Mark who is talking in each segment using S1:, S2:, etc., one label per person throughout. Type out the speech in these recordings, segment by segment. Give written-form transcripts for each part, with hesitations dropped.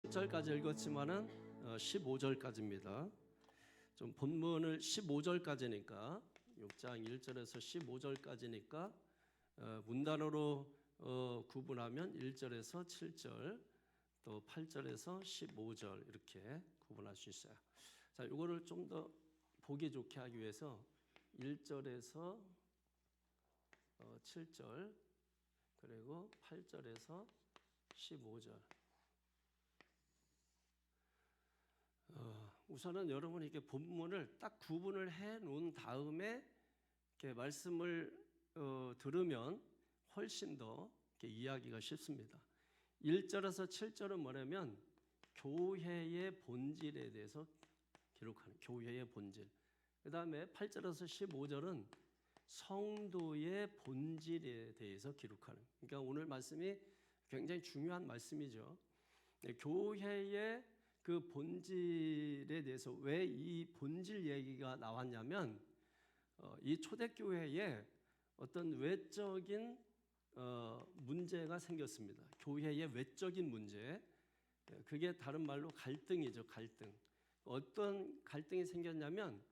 S1: 10절까지 읽었지만은 15절까지입니다. 좀 본문을 15절까지니까 6장 1절에서 15절까지니까 문단어로 구분하면 1절에서 7절 또 8절에서 15절 이렇게 구분할 수 있어요. 자, 이거를 좀 더 보기 좋게 하기 위해서 1절에서 7절 그리고 8절에서 15절. 우선은 여러분이 이렇게 본문을 딱 구분을 해 놓은 다음에 이렇게 말씀을 들으면 훨씬 더 이렇게 이해하기가 쉽습니다. 1절에서 7절은 뭐냐면 교회의 본질에 대해서 기록하는 교회의 본질. 그 다음에 8절에서 15절은 성도의 본질에 대해서 기록하는. 그러니까 오늘 말씀이 굉장히 중요한 말씀이죠. 교회의 그 본질에 대해서 왜 이 본질 얘기가 나왔냐면 이 초대교회에 어떤 외적인 문제가 생겼습니다. 교회의 외적인 문제. 그게 다른 말로 갈등이죠. 갈등. 어떤 갈등이 생겼냐면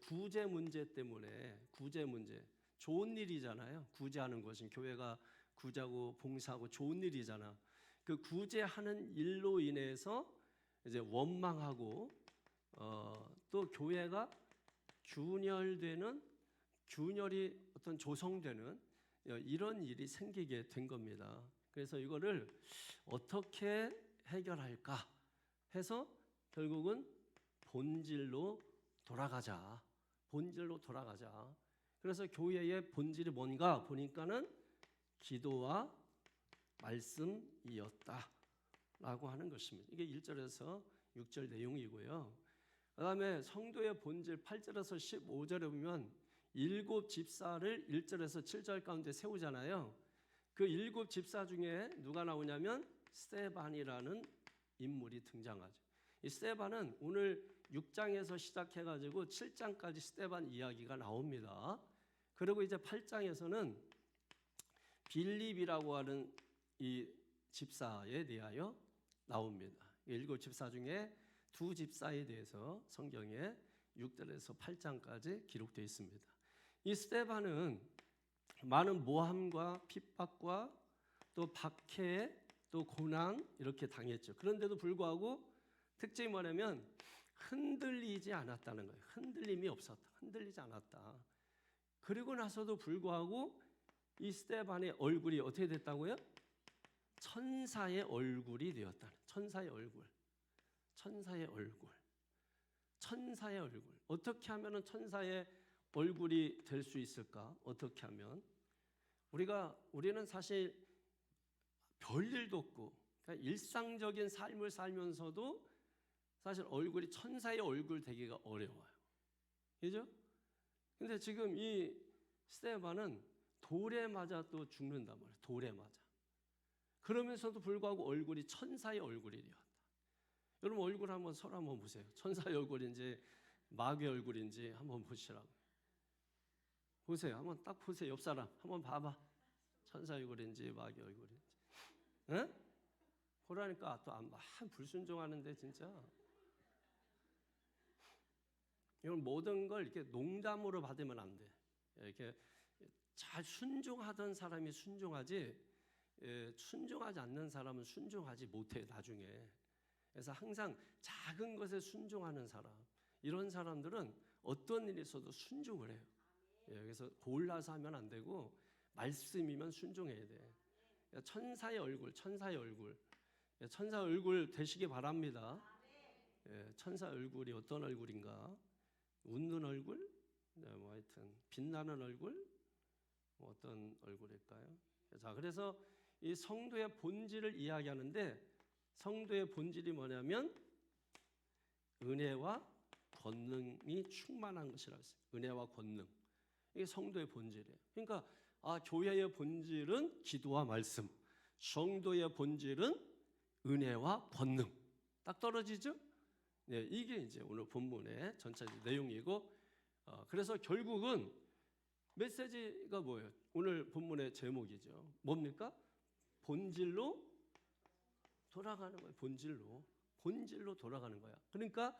S1: 구제 문제 때문에 구제 문제. 좋은 일이잖아요. 구제하는 것은 교회가 구제하고 봉사하고 좋은 일이잖아. 그 구제하는 일로 인해서 이제 원망하고 또 교회가 균열이 어떤 조성되는 이런 일이 생기게 된 겁니다. 그래서 이거를 어떻게 해결할까 해서 결국은 본질로 돌아가자. 그래서 교회의 본질이 뭔가 보니까는 기도와 말씀이었다라고 하는 것입니다. 이게 1절에서 6절 내용이고요. 그 다음에 성도의 본질 8절에서 15절에 보면 7 집사를 1절에서 7절 가운데 세우잖아요. 그 7 집사 중에 누가 나오냐면 스데반이라는 인물이 등장하죠. 이 스데반은 오늘 6장에서 시작해가지고 7장까지 스데반 이야기가 나옵니다. 그리고 이제 8장에서는 빌립이라고 하는 이 집사에 대하여 나옵니다. 7 집사 중에 2 집사에 대해서 성경에 6절에서 8장까지 기록되어 있습니다. 이 스데반은 많은 모함과 핍박과 또 박해 또 고난 이렇게 당했죠. 그런데도 불구하고 특징이 뭐냐면 흔들리지 않았다는 거예요. 흔들림이 없었다. 흔들리지 않았다. 그리고 나서도 불구하고 이 스데반의 얼굴이 어떻게 됐다고요? 천사의 얼굴이 되었다. 천사의 얼굴. 어떻게 하면 천사의 얼굴이 될 수 있을까? 어떻게 하면? 우리는 사실 별일도 없고 그러니까 일상적인 삶을 살면서도 사실 얼굴이 천사의 얼굴 되기가 어려워요. 그죠? 근데 지금 이 스데반은 돌에 맞아 또 죽는단 말이에요. 돌에 맞아. 그러면서도 불구하고 얼굴이 천사의 얼굴이 되었다. 여러분 얼굴 한번 서로 한번 보세요. 천사의 얼굴인지 마귀의 얼굴인지 한번 보시라고. 보세요. 한번 딱 보세요. 옆 사람 한번 봐봐. 천사 얼굴인지 마귀의 얼굴인지. 응? 보라니까 또 안 봐. 불순종하는데 진짜. 이건 모든 걸 이렇게 농담으로 받으면 안 돼. 이렇게 잘 순종하던 사람이 순종하지, 순종하지 않는 사람은 순종하지 못해 나중에. 그래서 항상 작은 것에 순종하는 사람, 이런 사람들은 어떤 일이 있어도 순종을 해요. 그래서 골라서 하면 안 되고 말씀이면 순종해야 돼. 천사의 얼굴. 천사 얼굴 되시기 바랍니다. 천사 얼굴이 어떤 얼굴인가? 웃는 얼굴? 뭐 하여튼 빛나는 얼굴? 뭐 어떤 얼굴일까요? 자, 그래서 이 성도의 본질을 이야기하는데 성도의 본질이 뭐냐면 은혜와 권능이 충만한 것이라고 했어요. 은혜와 권능. 이게 성도의 본질이에요. 그러니까 교회의 본질은 기도와 말씀, 성도의 본질은 은혜와 권능. 딱 떨어지죠? 네, 이게 이제 오늘 본문의 전체적 내용이고, 그래서 결국은 메시지가 뭐예요? 오늘 본문의 제목이죠. 뭡니까? 본질로 돌아가는 거예요. 본질로. 본질로 돌아가는 거야. 그러니까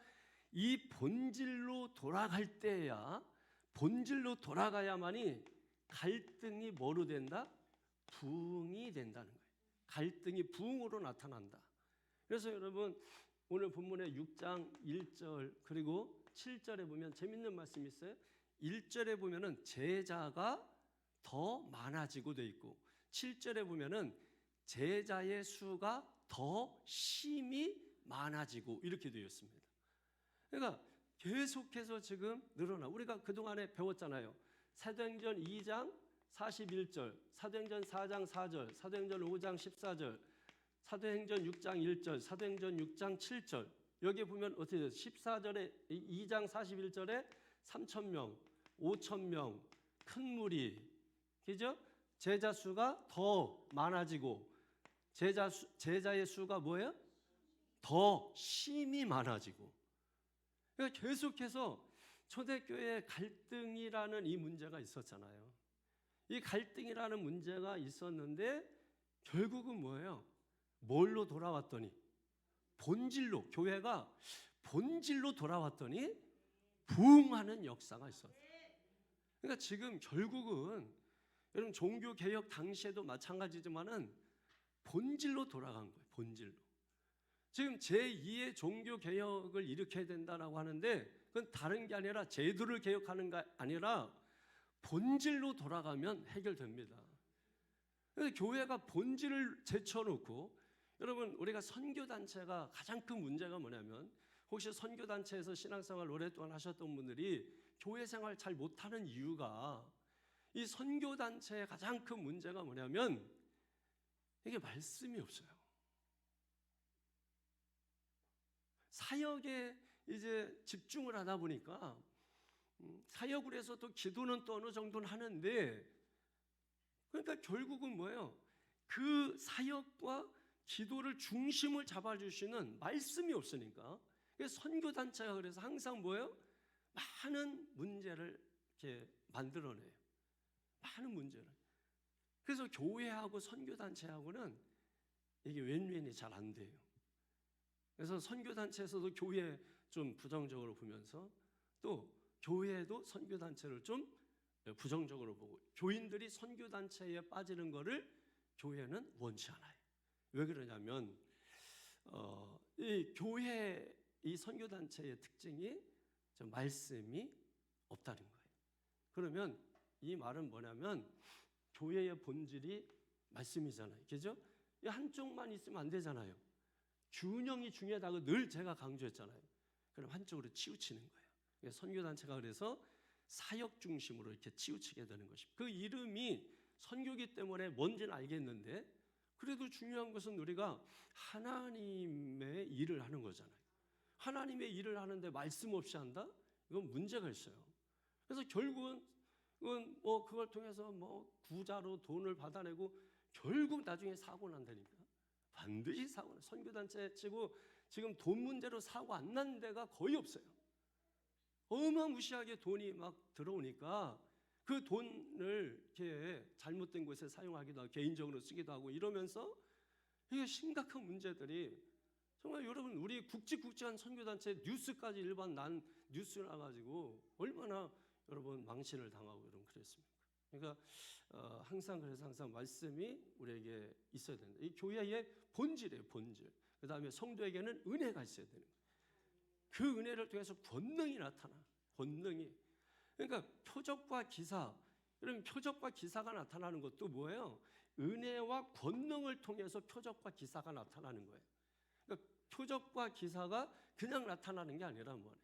S1: 이 본질로 돌아갈 때야, 본질로 돌아가야만이 갈등이 뭐로 된다? 부흥이 된다는 거예요. 갈등이 부흥으로 나타난다. 그래서 여러분 오늘 본문의 6장 1절 그리고 7절에 보면 재밌는 말씀이 있어요. 1절에 보면은 제자가 더 많아지고 돼 있고 7절에 보면은 제자의 수가 더 심히 많아지고 이렇게 되어 있습니다. 그러니까 계속해서 지금 늘어나. 우리가 그동안에 배웠잖아요. 사도행전 2장 41절, 사도행전 4장 4절, 사도행전 5장 14절, 사도행전 6장 1절, 사도행전 6장 7절. 여기 보면 어떻게 돼요? 14절에 2장 41절에 3,000명, 5,000명, 큰 무리, 그죠? 제자 수가 더 많아지고 제자의 수가 뭐예요? 더 심히 많아지고. 그러니까 계속해서 초대교회 갈등이라는 이 문제가 있었잖아요. 이 갈등이라는 문제가 있었는데 결국은 뭐예요? 뭘로 돌아왔더니 본질로, 교회가 본질로 돌아왔더니 부흥하는 역사가 있어요. 그러니까 지금 결국은 여러분 종교개혁 당시에도 마찬가지지만은 본질로 돌아간 거예요. 본질로. 지금 제2의 종교개혁을 일으켜야 된다라고 하는데 그건 다른 게 아니라 제도를 개혁하는 게 아니라 본질로 돌아가면 해결됩니다. 그래서 교회가 본질을 제쳐놓고, 여러분 우리가 선교단체가 가장 큰 문제가 뭐냐면, 혹시 선교단체에서 신앙생활 오랫동안 하셨던 분들이 교회 생활 잘 못하는 이유가, 이 선교단체의 가장 큰 문제가 뭐냐면 이게 말씀이 없어요. 사역에 이제 집중을 하다 보니까 사역을 해서 또 기도는 또 어느 정도는 하는데, 그러니까 결국은 뭐예요? 그 사역과 기도를 중심을 잡아주시는 말씀이 없으니까 선교단체가 그래서 항상 뭐예요? 많은 문제를 이렇게 만들어내요. 많은 문제를. 그래서 교회하고 선교단체하고는 이게 윈윈이 잘 안 돼요. 그래서 선교단체에서도 교회 좀 부정적으로 보면서 또 교회도 선교단체를 좀 부정적으로 보고, 교인들이 선교단체에 빠지는 것을 교회는 원치 않아요. 왜 그러냐면 이 교회, 이 선교단체의 특징이 좀 말씀이 없다는 거예요. 그러면 이 말은 뭐냐면 교회의 본질이 말씀이잖아요. 그죠? 이 한쪽만 있으면 안 되잖아요. 균형이 중요하다고 늘 제가 강조했잖아요. 그럼 한쪽으로 치우치는 거예요. 그러니까 선교단체가 그래서 사역 중심으로 이렇게 치우치게 되는 것입니다. 그 이름이 선교기 때문에 뭔지는 알겠는데, 그래도 중요한 것은 우리가 하나님의 일을 하는 거잖아요. 하나님의 일을 하는데 말씀 없이 한다? 이건 문제가 있어요. 그래서 결국은 그걸 통해서 부자로 돈을 받아내고 결국 나중에 사고 난다니까. 반드시 사고 나. 선교단체 치고 지금 돈 문제로 사고 안 난 데가 거의 없어요. 어마무시하게 돈이 막 들어오니까 그 돈을 이렇게 잘못된 곳에 사용하기도 하고 개인적으로 쓰기도 하고 이러면서 이게 심각한 문제들이, 정말 여러분 우리 굵직굵직한 선교단체 뉴스까지 일반 난 뉴스 나가지고 얼마나 여러분 망신을 당하고 여러분 그랬습니까? 그러니까 항상 말씀이 우리에게 있어야 된다. 이 교회의 본질이에요, 본질. 그 다음에 성도에게는 은혜가 있어야 되는 거예요. 그 은혜를 통해서 권능이 나타나. 권능이. 그러니까 표적과 기사. 여러분 표적과 기사가 나타나는 것도 뭐예요? 은혜와 권능을 통해서 표적과 기사가 나타나는 거예요. 그러니까 표적과 기사가 그냥 나타나는 게 아니라 뭐예요?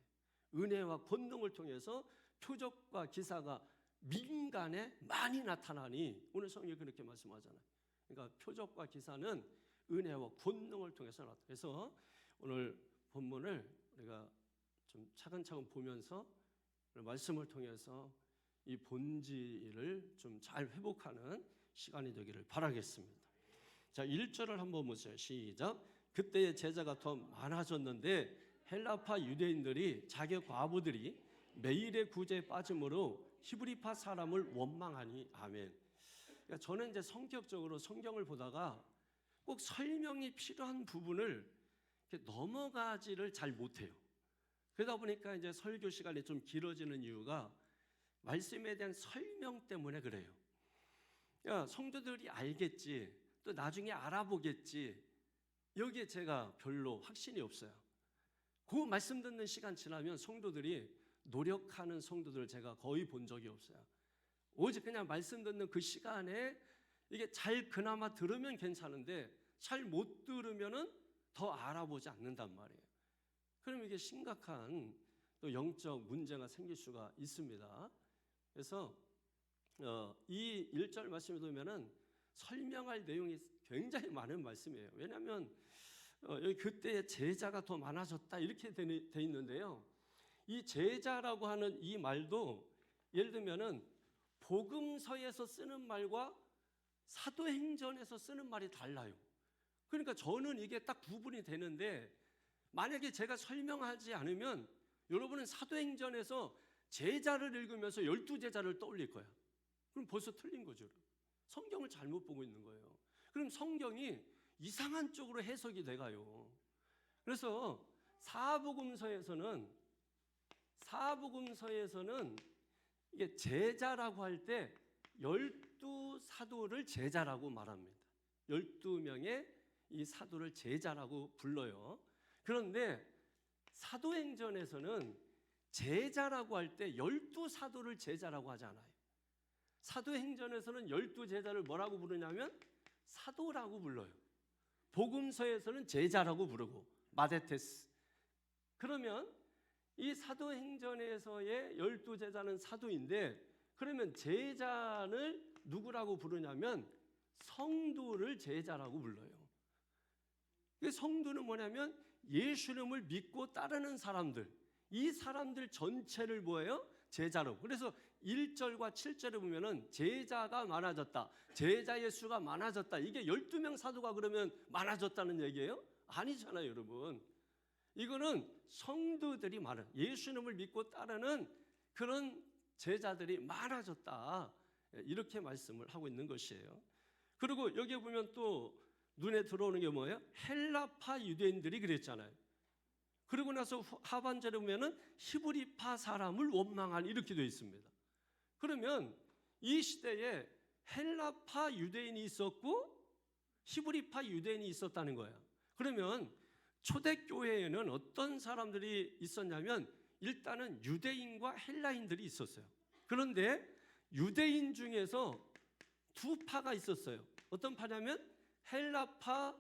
S1: 은혜와 권능을 통해서 표적과 기사가 민간에 많이 나타나니, 오늘 성경이 그렇게 말씀하잖아요. 그러니까 표적과 기사는 은혜와 권능을 통해서 나타나요. 그래서 오늘 본문을 우리가 좀 차근차근 보면서 말씀을 통해서 이 본질을 좀 잘 회복하는 시간이 되기를 바라겠습니다. 자, 1절을 한번 보세요. 시작. 그때의 제자가 더 많아졌는데 헬라파 유대인들이 자기 과부들이 매일의 구제에 빠짐으로 히브리파 사람을 원망하니. 아멘. 그러니까 저는 이제 성격적으로 성경을 보다가 꼭 설명이 필요한 부분을 넘어가지를 잘 못해요. 그러다 보니까 이제 설교 시간이 좀 길어지는 이유가 말씀에 대한 설명 때문에 그래요. 야, 성도들이 알겠지, 또 나중에 알아보겠지, 여기에 제가 별로 확신이 없어요. 그 말씀 듣는 시간 지나면 성도들이 노력하는 성도들을 제가 거의 본 적이 없어요. 오직 그냥 말씀 듣는 그 시간에 이게 잘 그나마 들으면 괜찮은데 잘 못 들으면은 더 알아보지 않는단 말이에요. 그럼 이게 심각한 또 영적 문제가 생길 수가 있습니다. 그래서 이 1절 말씀에 보면은 설명할 내용이 굉장히 많은 말씀이에요. 왜냐하면 여기 그때의 제자가 더 많아졌다 이렇게 돼 있는데요. 이 제자라고 하는 이 말도 예를 들면은 복음서에서 쓰는 말과 사도행전에서 쓰는 말이 달라요. 그러니까 저는 이게 딱 구분이 되는데 만약에 제가 설명하지 않으면 여러분은 사도행전에서 제자를 읽으면서 12제자를 떠올릴 거야. 그럼 벌써 틀린 거죠. 성경을 잘못 보고 있는 거예요. 그럼 성경이 이상한 쪽으로 해석이 돼가요. 그래서 사복음서에서는 이게 제자라고 할 때 12사도를 제자라고 말합니다. 12명의 이 사도를 제자라고 불러요. 그런데 사도행전에서는 제자라고 할 때 12사도를 제자라고 하지 않아요. 사도행전에서는 12제자를 뭐라고 부르냐면 사도라고 불러요. 복음서에서는 제자라고 부르고 마데테스. 그러면 이 사도행전에서의 12제자는 사도인데 그러면 제자를 누구라고 부르냐면 성도를 제자라고 불러요. 성도는 뭐냐면 예수님을 믿고 따르는 사람들, 이 사람들 전체를 뭐예요? 제자로. 그래서 1절과 7절에 보면은 제자가 많아졌다, 제자의 수가 많아졌다. 이게 12명 사도가 그러면 많아졌다는 얘기예요? 아니잖아요, 여러분. 이거는 성도들이 많은, 예수님을 믿고 따르는 그런 제자들이 많아졌다, 이렇게 말씀을 하고 있는 것이에요. 그리고 여기에 보면 또 눈에 들어오는 게 뭐예요? 헬라파 유대인들이 그랬잖아요. 그리고 나서 하반절에 보면은 히브리파 사람을 원망한, 이렇게 되어 있습니다. 그러면 이 시대에 헬라파 유대인이 있었고 히브리파 유대인이 있었다는 거예요. 그러면 초대교회에는 어떤 사람들이 있었냐면 일단은 유대인과 헬라인들이 있었어요. 그런데 유대인 중에서 두 파가 있었어요. 어떤 파냐면 헬라파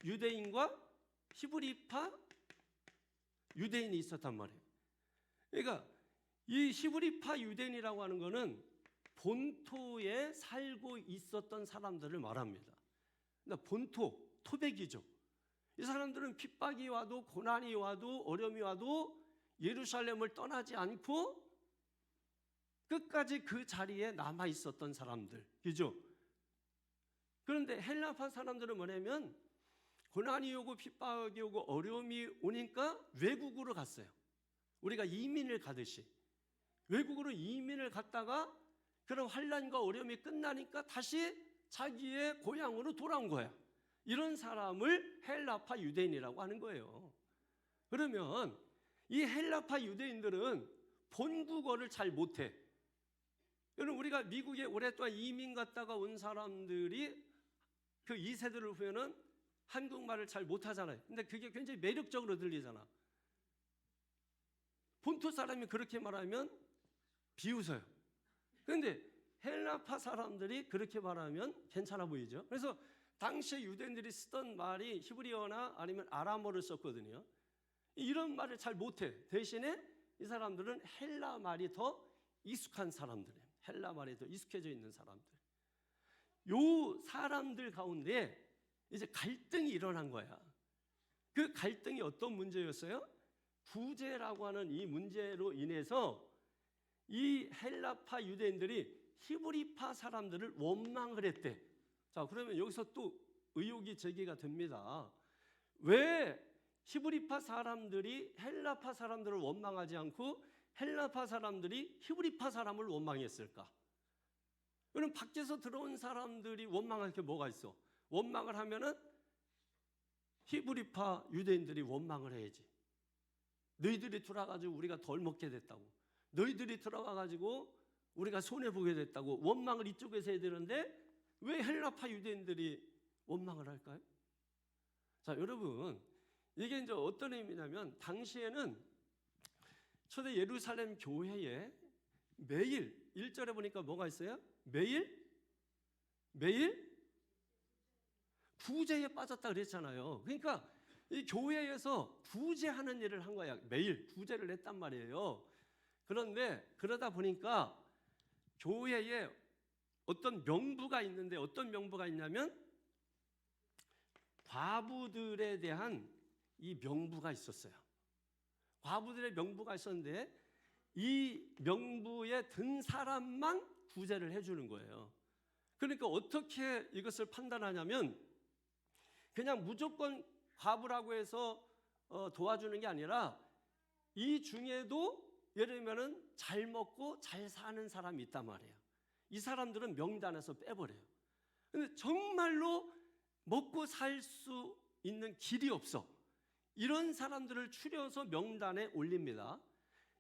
S1: 유대인과 히브리파 유대인이 있었단 말이에요. 그러니까 이 히브리파 유대인이라고 하는 것은 본토에 살고 있었던 사람들을 말합니다. 그러니까 본토, 토백이죠. 이 사람들은 핍박이 와도 고난이 와도 어려움이 와도 예루살렘을 떠나지 않고 끝까지 그 자리에 남아 있었던 사람들, 그죠? 그런데 헬라파 사람들은 뭐냐면 고난이 오고 핍박이 오고 어려움이 오니까 외국으로 갔어요. 우리가 이민을 가듯이 외국으로 이민을 갔다가 그런 환난과 어려움이 끝나니까 다시 자기의 고향으로 돌아온 거야. 이런 사람을 헬라파 유대인이라고 하는 거예요. 그러면 이 헬라파 유대인들은 본국어를 잘 못해. 여러분, 우리가 미국에 오랫동안 이민 갔다가 온 사람들이 그 2세대를 보면은 한국말을 잘 못하잖아요. 근데 그게 굉장히 매력적으로 들리잖아. 본토 사람이 그렇게 말하면 비웃어요. 그런데 헬라파 사람들이 그렇게 말하면 괜찮아 보이죠. 그래서 당시에 유대인들이 쓰던 말이 히브리어나 아니면 아람어를 썼거든요. 이런 말을 잘 못해. 대신에 이 사람들은 헬라 말이 더 익숙한 사람들이에요. 헬라 말이 더 익숙해져 있는 사람들. 요 사람들 가운데 이제 갈등이 일어난 거야. 그 갈등이 어떤 문제였어요? 구제라고 하는 이 문제로 인해서 이 헬라파 유대인들이 히브리파 사람들을 원망을 했대. 자, 그러면 여기서 또 의혹이 제기가 됩니다. 왜 히브리파 사람들이 헬라파 사람들을 원망하지 않고 헬라파 사람들이 히브리파 사람을 원망했을까? 그럼 밖에서 들어온 사람들이 원망할 게 뭐가 있어? 원망을 하면은 히브리파 유대인들이 원망을 해야지. 너희들이 들어와가지고 우리가 덜 먹게 됐다고, 너희들이 들어와가지고 우리가 손해보게 됐다고 원망을 이쪽에서 해야 되는데 왜 헬라파 유대인들이 원망을 할까요? 자, 여러분, 이게 이제 어떤 의미냐면 당시에는 초대 예루살렘 교회에 매일 1절에 보니까 뭐가 있어요? 매일 구제에 빠졌다 그랬잖아요. 그러니까 이 교회에서 구제하는 일을 한 거야. 매일 구제를 했단 말이에요. 그런데 그러다 보니까 교회에 어떤 명부가 있는데, 어떤 명부가 있냐면 과부들에 대한 이 명부가 있었어요. 과부들의 명부가 있었는데 이 명부에 든 사람만 구제를 해주는 거예요. 그러니까 어떻게 이것을 판단하냐면 그냥 무조건 과부라고 해서 도와주는 게 아니라 이 중에도 예를 들면 잘 먹고 잘 사는 사람이 있단 말이에요. 이 사람들은 명단에서 빼버려요. 근데 정말로 먹고 살 수 있는 길이 없어. 이런 사람들을 추려서 명단에 올립니다.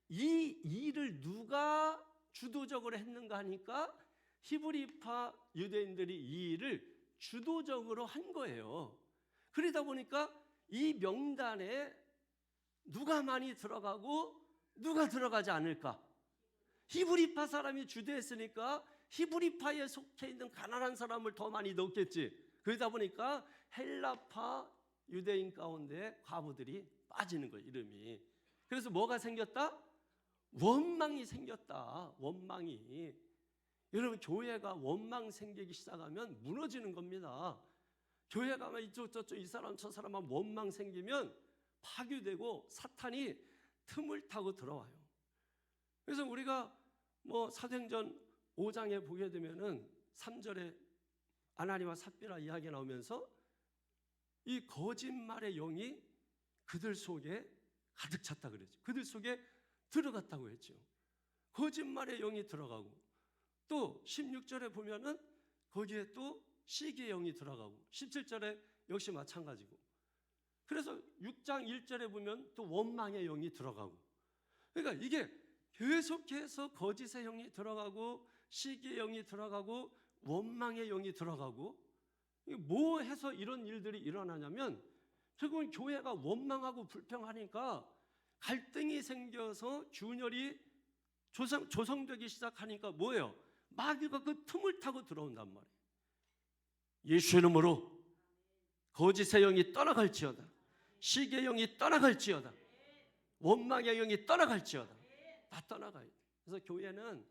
S1: 이 일을 누가 주도적으로 했는가 하니까 히브리파 유대인들이 이 일을 주도적으로 한 거예요. 그러다 보니까 이 명단에 누가 많이 들어가고 누가 들어가지 않을까? 히브리파 사람이 주도했으니까 히브리파에 속해 있는 가난한 사람을 더 많이 넣겠지. 그러다 보니까 헬라파 유대인 가운데 과부들이 빠지는 거예요, 이름이. 그래서 뭐가 생겼다? 원망이 생겼다. 원망이. 여러분, 교회가 원망 생기기 시작하면 무너지는 겁니다. 교회가 막 이쪽 저쪽 이 사람 저 사람만 원망 생기면 파괴되고 사탄이 틈을 타고 들어와요. 그래서 우리가 뭐 사도행전 5장에 보게 되면은 3절에 아나니와 삽비라 이야기 나오면서 이 거짓말의 영이 그들 속에 가득 찼다 그랬죠. 그들 속에 들어갔다고 했죠. 거짓말의 영이 들어가고 또 16절에 보면은 거기에 또 시기의 영이 들어가고 17절에 역시 마찬가지고, 그래서 6장 1절에 보면 또 원망의 영이 들어가고, 그러니까 이게 계속해서 거짓의 영이 들어가고 시기의 영이 들어가고 원망의 영이 들어가고, 뭐 해서 이런 일들이 일어나냐면 결국은 교회가 원망하고 불평하니까 갈등이 생겨서 균열이 조성되기 시작하니까 뭐예요? 마귀가 그 틈을 타고 들어온단 말이에요. 예수의 이름으로 거짓의 영이 떠나갈지어다. 시기의 영이 떠나갈지어다. 원망의 영이 떠나갈지어다. 다 떠나가야 돼. 그래서 교회는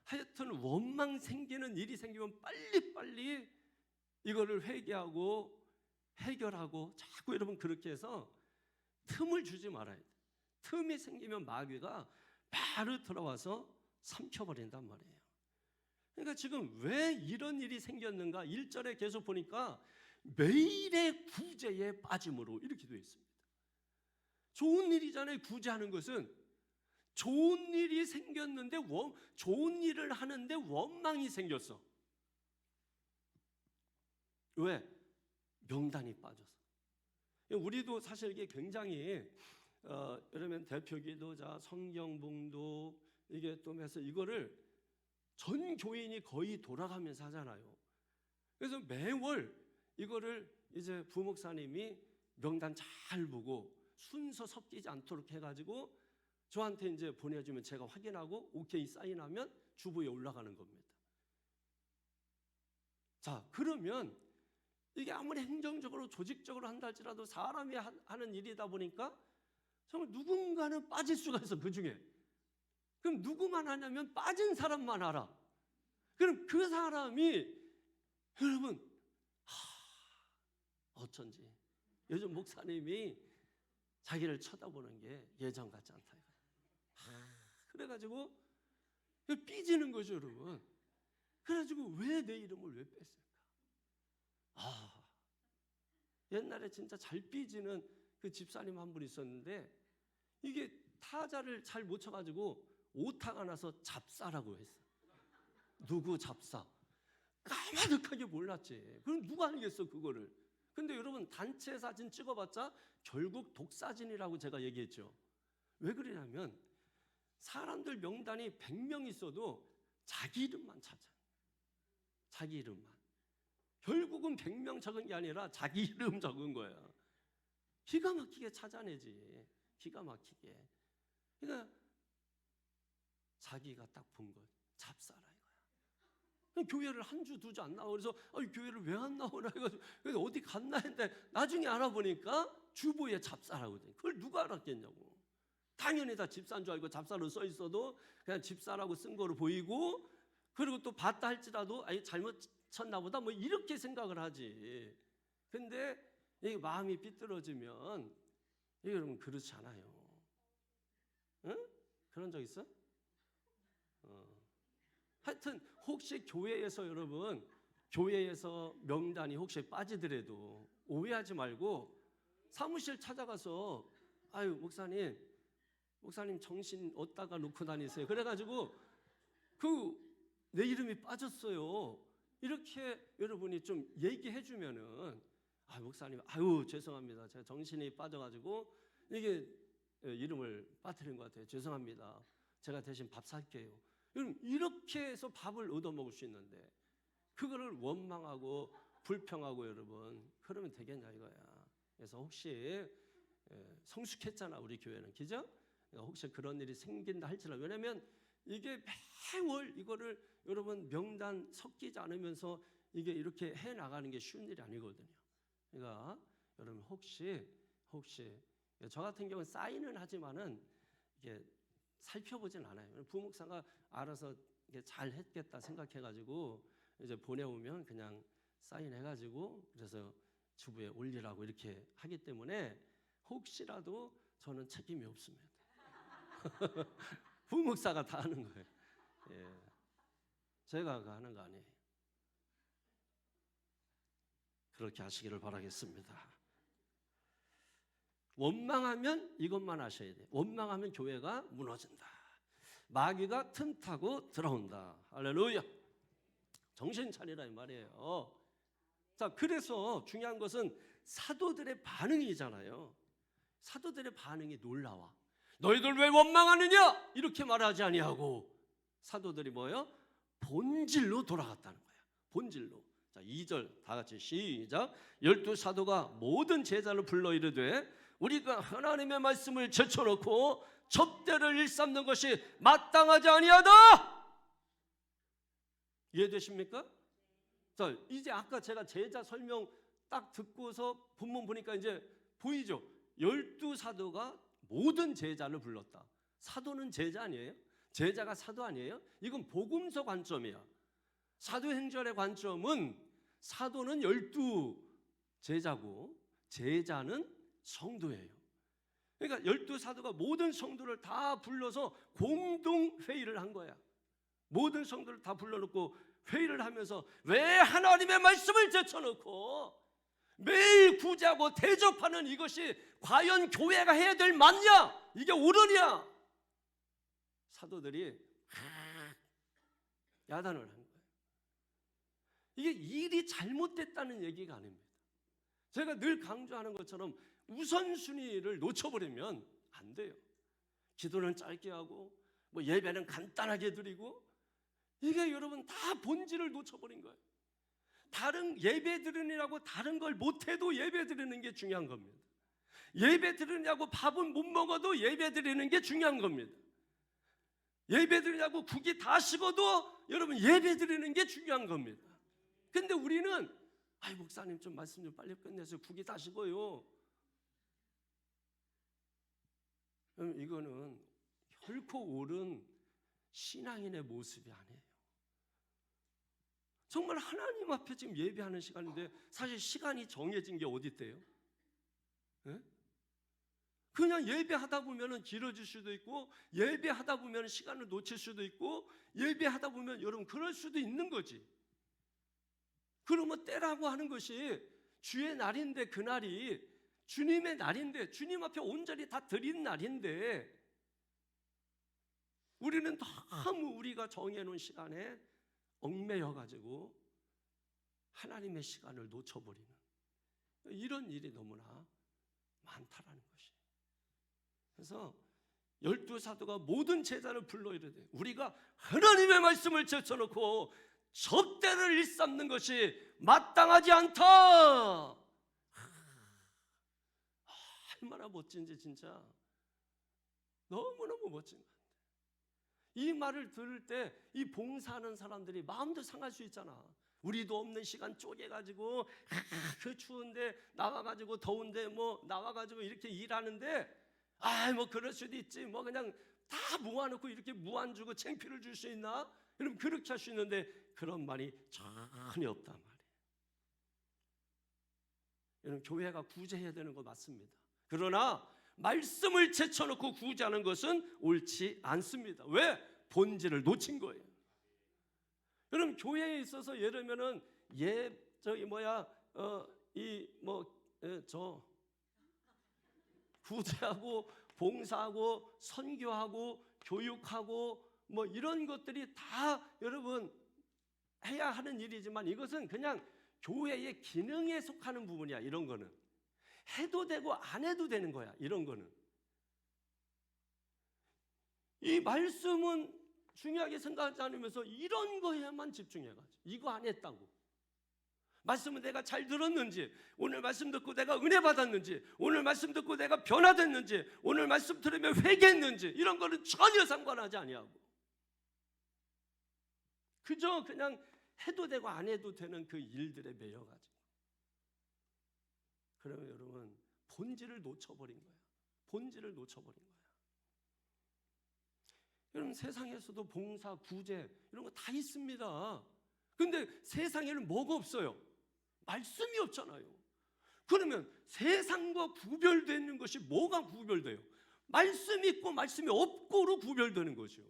S1: 하여튼 원망 생기는 일이 생기면 빨리빨리 이거를 회개하고 해결하고, 자꾸 여러분 그렇게 해서 틈을 주지 말아야 돼. 틈이 생기면 마귀가 바로 들어와서 삼켜버린단 말이에요. 그러니까 지금 왜 이런 일이 생겼는가? 1절에 계속 보니까 매일의 구제에 빠짐으로 이렇게 되어 있습니다. 좋은 일이잖아요. 구제하는 것은 좋은 일이 생겼는데 좋은 일을 하는데 원망이 생겼어. 왜? 명단이 빠져서. 우리도 사실 이게 굉장히 여러분 대표기도자, 성경봉도 이게 또 해서 이거를 전 교인이 거의 돌아가면서 하잖아요. 그래서 매월 이거를 이제 부목사님이 명단 잘 보고 순서 섞이지 않도록 해가지고 저한테 이제 보내주면 제가 확인하고 오케이 사인하면 주부에 올라가는 겁니다. 자, 그러면 이게 아무리 행정적으로 조직적으로 한다 할지라도 사람이 하는 일이다 보니까 정말 누군가는 빠질 수가 있어. 그 중에 그럼 누구만 하냐면 빠진 사람만 알아. 그럼 그 사람이 여러분 어쩐지 요즘 목사님이 자기를 쳐다보는 게 예전 같지 않다. 그래가지고 삐지는 거죠, 여러분. 그래가지고 왜 내 이름을 왜 뺐을까? 옛날에 진짜 잘 삐지는 그 집사님 한 분 있었는데 이게 타자를 잘 못 쳐가지고 오타가 나서 잡사라고 했어. 누구 잡사? 까마득하게 몰랐지. 그럼 누가 알겠어 그거를? 근데 여러분 단체 사진 찍어봤자 결국 독사진이라고 제가 얘기했죠. 왜 그러냐면 사람들 명단이 100명 있어도 자기 이름만 찾아. 자기 이름만. 결국은 100명 적은 게 아니라 자기 이름 적은 거야. 기가 막히게 찾아내지. 기가 막히게. 그러니까 자기가 딱 본 거 잡사라 이거야. 교회를 한 주 두 주 안 나와. 그래서 교회를 왜 안 나오나 그래서 어디 갔나 했는데 나중에 알아보니까 주보에 잡사라거든. 그걸 누가 알았겠냐고. 당연히 다 집사인 줄 알고 잡사로 써 있어도 그냥 집사라고 쓴 거로 보이고, 그리고 또 봤다 할지라도 잘못 쳤나 보다 뭐 이렇게 생각을 하지. 근데 이 마음이 삐뚤어지면 이게 여러분 그렇지 않아요. 응? 그런 적 있어? 하여튼 혹시 교회에서 여러분 교회에서 명단이 혹시 빠지더라도 오해하지 말고 사무실 찾아가서 목사님 정신 어디다가 놓고 다니세요? 그래가지고 내 이름이 빠졌어요. 이렇게 여러분이 좀 얘기해 주면은 목사님 죄송합니다. 제가 정신이 빠져가지고 이게 이름을 빠뜨린 것 같아요. 죄송합니다. 제가 대신 밥 살게요. 이렇게 해서 밥을 얻어먹을 수 있는데 그거를 원망하고 불평하고 여러분 그러면 되겠냐 이거야. 그래서 혹시 성숙했잖아 우리 교회는, 그죠? 혹시 그런 일이 생긴다 할지라도, 왜냐면 이게 매월 이거를 여러분 명단 섞이지 않으면서 이게 이렇게 해 나가는 게 쉬운 일이 아니거든요. 그러니까 여러분 혹시 저 같은 경우는 사인은 하지만은 이게 살펴보진 않아요. 부목사가 알아서 잘 했겠다 생각해가지고 이제 보내오면 그냥 사인해가지고 그래서 주부에 올리라고 이렇게 하기 때문에 혹시라도 저는 책임이 없습니다. 부목사가 다 하는 거예요. 예. 제가 하는 거 아니에요. 그렇게 하시기를 바라겠습니다. 원망하면 이것만 아셔야 돼요. 원망하면 교회가 무너진다. 마귀가 틈타고 들어온다. 할렐루야. 정신 차리라 이 말이에요. 자, 그래서 중요한 것은 사도들의 반응이잖아요. 사도들의 반응이 놀라워. 너희들 왜 원망하느냐? 이렇게 말하지 아니하고 사도들이 뭐예요? 본질로 돌아갔다는 거야. 본질로. 자, 2절 다 같이 시작. 12사도가 모든 제자를 불러 이르되 우리가 하나님의 말씀을 제쳐놓고 접대를 일삼는 것이 마땅하지 아니하다. 이해되십니까? 자, 이제 아까 제가 제자 설명 딱 듣고서 본문 보니까 이제 보이죠? 12사도가 모든 제자를 불렀다. 사도는 제자 아니에요? 제자가 사도 아니에요? 이건 복음서 관점이야. 사도행전의 관점은 사도는 12 제자고 제자는 성도예요. 그러니까 12사도가 모든 성도를 다 불러서 공동 회의를 한 거야. 모든 성도를 다 불러놓고 회의를 하면서 왜 하나님의 말씀을 제쳐놓고 매일 구제하고 대접하는 이것이 과연 교회가 해야 될 맞냐? 이게 옳으냐? 사도들이 야단을 한 거예요. 이게 일이 잘못됐다는 얘기가 아닙니다. 제가 늘 강조하는 것처럼 우선순위를 놓쳐버리면 안 돼요. 기도는 짧게 하고 뭐 예배는 간단하게 드리고 이게 여러분 다 본질을 놓쳐버린 거예요. 다른 예배 드리느라고 다른 걸 못해도 예배 드리는 게 중요한 겁니다. 예배 드리냐고 밥은 못 먹어도 예배 드리는 게 중요한 겁니다. 예배 드리냐고 국이 다 식어도 여러분 예배 드리는 게 중요한 겁니다. 근데 우리는 목사님 좀 말씀 좀 빨리 끝내세요. 국이 다 식어요. 이거는 결코 옳은 신앙인의 모습이 아니에요. 정말 하나님 앞에 지금 예배하는 시간인데 사실 시간이 정해진 게 어디 있대요? 네? 그냥 예배하다 보면 길어질 수도 있고 예배하다 보면 시간을 놓칠 수도 있고 예배하다 보면 여러분 그럴 수도 있는 거지. 그러면 때라고 하는 것이 주의 날인데 그날이 주님의 날인데 주님 앞에 온전히 다 드린 날인데 우리는 너무 우리가 정해놓은 시간에 얽매여가지고 하나님의 시간을 놓쳐버리는 이런 일이 너무나 많다라는 것이. 그래서 12사도가 모든 제자를 불러 이르되 우리가 하나님의 말씀을 제쳐놓고 접대를 일삼는 것이 마땅하지 않다. 얼마나 멋진지 진짜 너무너무 멋진 것 같아요. 이 말을 들을 때 이 봉사하는 사람들이 마음도 상할 수 있잖아. 우리도 없는 시간 쪼개가지고 그 추운데 나와가지고 더운데 뭐 나와가지고 이렇게 일하는데 뭐 그럴 수도 있지 뭐 그냥 다 모아놓고 이렇게 무안 주고 창피를 줄 수 있나? 여러분 그렇게 할 수 있는데 그런 말이 전혀 없단 말이에요. 여러분 교회가 구제해야 되는 거 맞습니다. 그러나 말씀을 제쳐놓고 구제하는 것은 옳지 않습니다. 왜? 본질을 놓친 거예요. 여러분 교회에 있어서 예를 들면은 구제하고 봉사하고 선교하고 교육하고 뭐 이런 것들이 다 여러분 해야 하는 일이지만 이것은 그냥 교회의 기능에 속하는 부분이야. 이런 거는 해도 되고 안 해도 되는 거야. 이런 거는 이 말씀은 중요하게 생각하지 않으면서 이런 거에만 집중해가지고 이거 안 했다고 말씀은 내가 잘 들었는지, 오늘 말씀 듣고 내가 은혜 받았는지, 오늘 말씀 듣고 내가 변화됐는지, 오늘 말씀 들으면 회개했는지 이런 거는 전혀 상관하지 아니하고 그저 그냥 해도 되고 안 해도 되는 그 일들에 매여가지고 그러면 여러분 본질을 놓쳐버린 거야. 본질을 놓쳐버린 거야. 여러분 세상에서도 봉사, 구제 이런 거 다 있습니다. 근데 세상에는 뭐가 없어요? 말씀이 없잖아요. 그러면 세상과 구별되는 것이 뭐가 구별돼요? 말씀이 있고 말씀이 없고로 구별되는 거죠.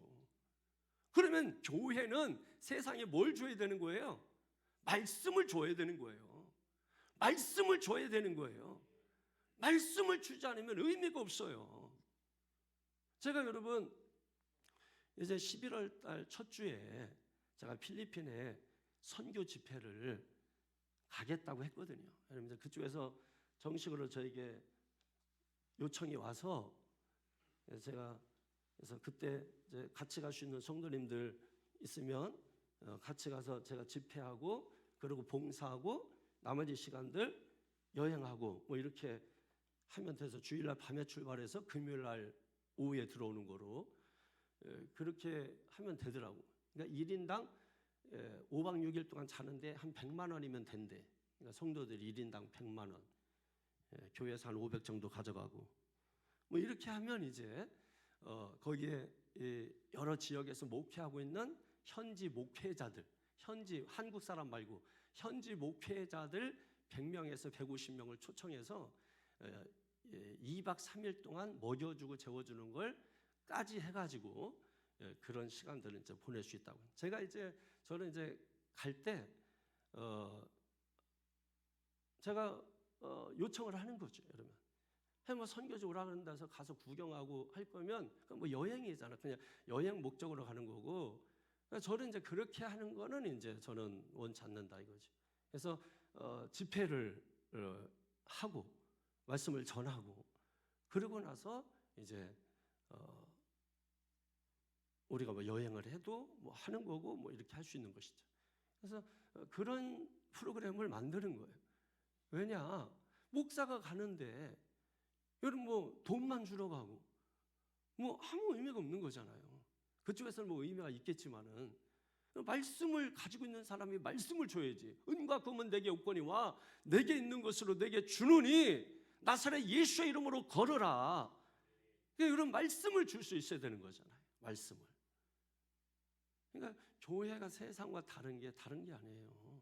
S1: 그러면 교회는 세상에 뭘 줘야 되는 거예요? 말씀을 줘야 되는 거예요. 말씀을 줘야 되는 거예요. 말씀을 주지 않으면 의미가 없어요. 제가 여러분 이제 11월 달 첫 주에 제가 필리핀에 선교 집회를 가겠다고 했거든요. 여러분 그쪽에서 정식으로 저에게 요청이 와서 제가 그래서 그때 이제 같이 갈 수 있는 성도님들 있으면 같이 가서 제가 집회하고 그리고 봉사하고 나머지 시간들 여행하고 뭐 이렇게 하면 돼서 주일날 밤에 출발해서 금요일날 오후에 들어오는 거로 그렇게 하면 되더라고. 그러니까 1인당 5박 6일 동안 자는데 한 100만 원이면 된대. 그러니까 성도들이 1인당 100만 원, 교회에서 한 500 정도 가져가고 뭐 이렇게 하면 이제 거기에 여러 지역에서 목회하고 있는 현지 목회자들, 현지 한국 사람 말고 현지 목회자들 100명에서 150명을 초청해서 2박 3일 동안 먹여주고 재워주는 걸까지 해가지고 그런 시간들을 이제 보낼 수 있다고. 저는 이제 갈 때 제가 요청을 하는 거죠, 여러분. 뭐 선교지 오라는 데서 가서 구경하고 할 거면 뭐 여행이잖아. 그냥 여행 목적으로 가는 거고. 그러니까 저는 이제 그렇게 하는 거는 이제 저는 원치 않는다 이거지. 그래서 집회를 하고 말씀을 전하고 그러고 나서 이제 우리가 뭐 여행을 해도 뭐 하는 거고 뭐 이렇게 할 수 있는 것이죠. 그래서 그런 프로그램을 만드는 거예요. 왜냐? 목사가 가는데 여러분 뭐 돈만 주러 가고 뭐 아무 의미가 없는 거잖아요. 그쪽에서는 뭐 의미가 있겠지만은 말씀을 가지고 있는 사람이 말씀을 줘야지. 은과 금은 내게 없거니와 내게 있는 것으로 내게 주느니 나사렛 예수의 이름으로 걸어라. 이런 말씀을 줄 수 있어야 되는 거잖아요. 말씀을. 그러니까 교회가 세상과 다른 게 아니에요.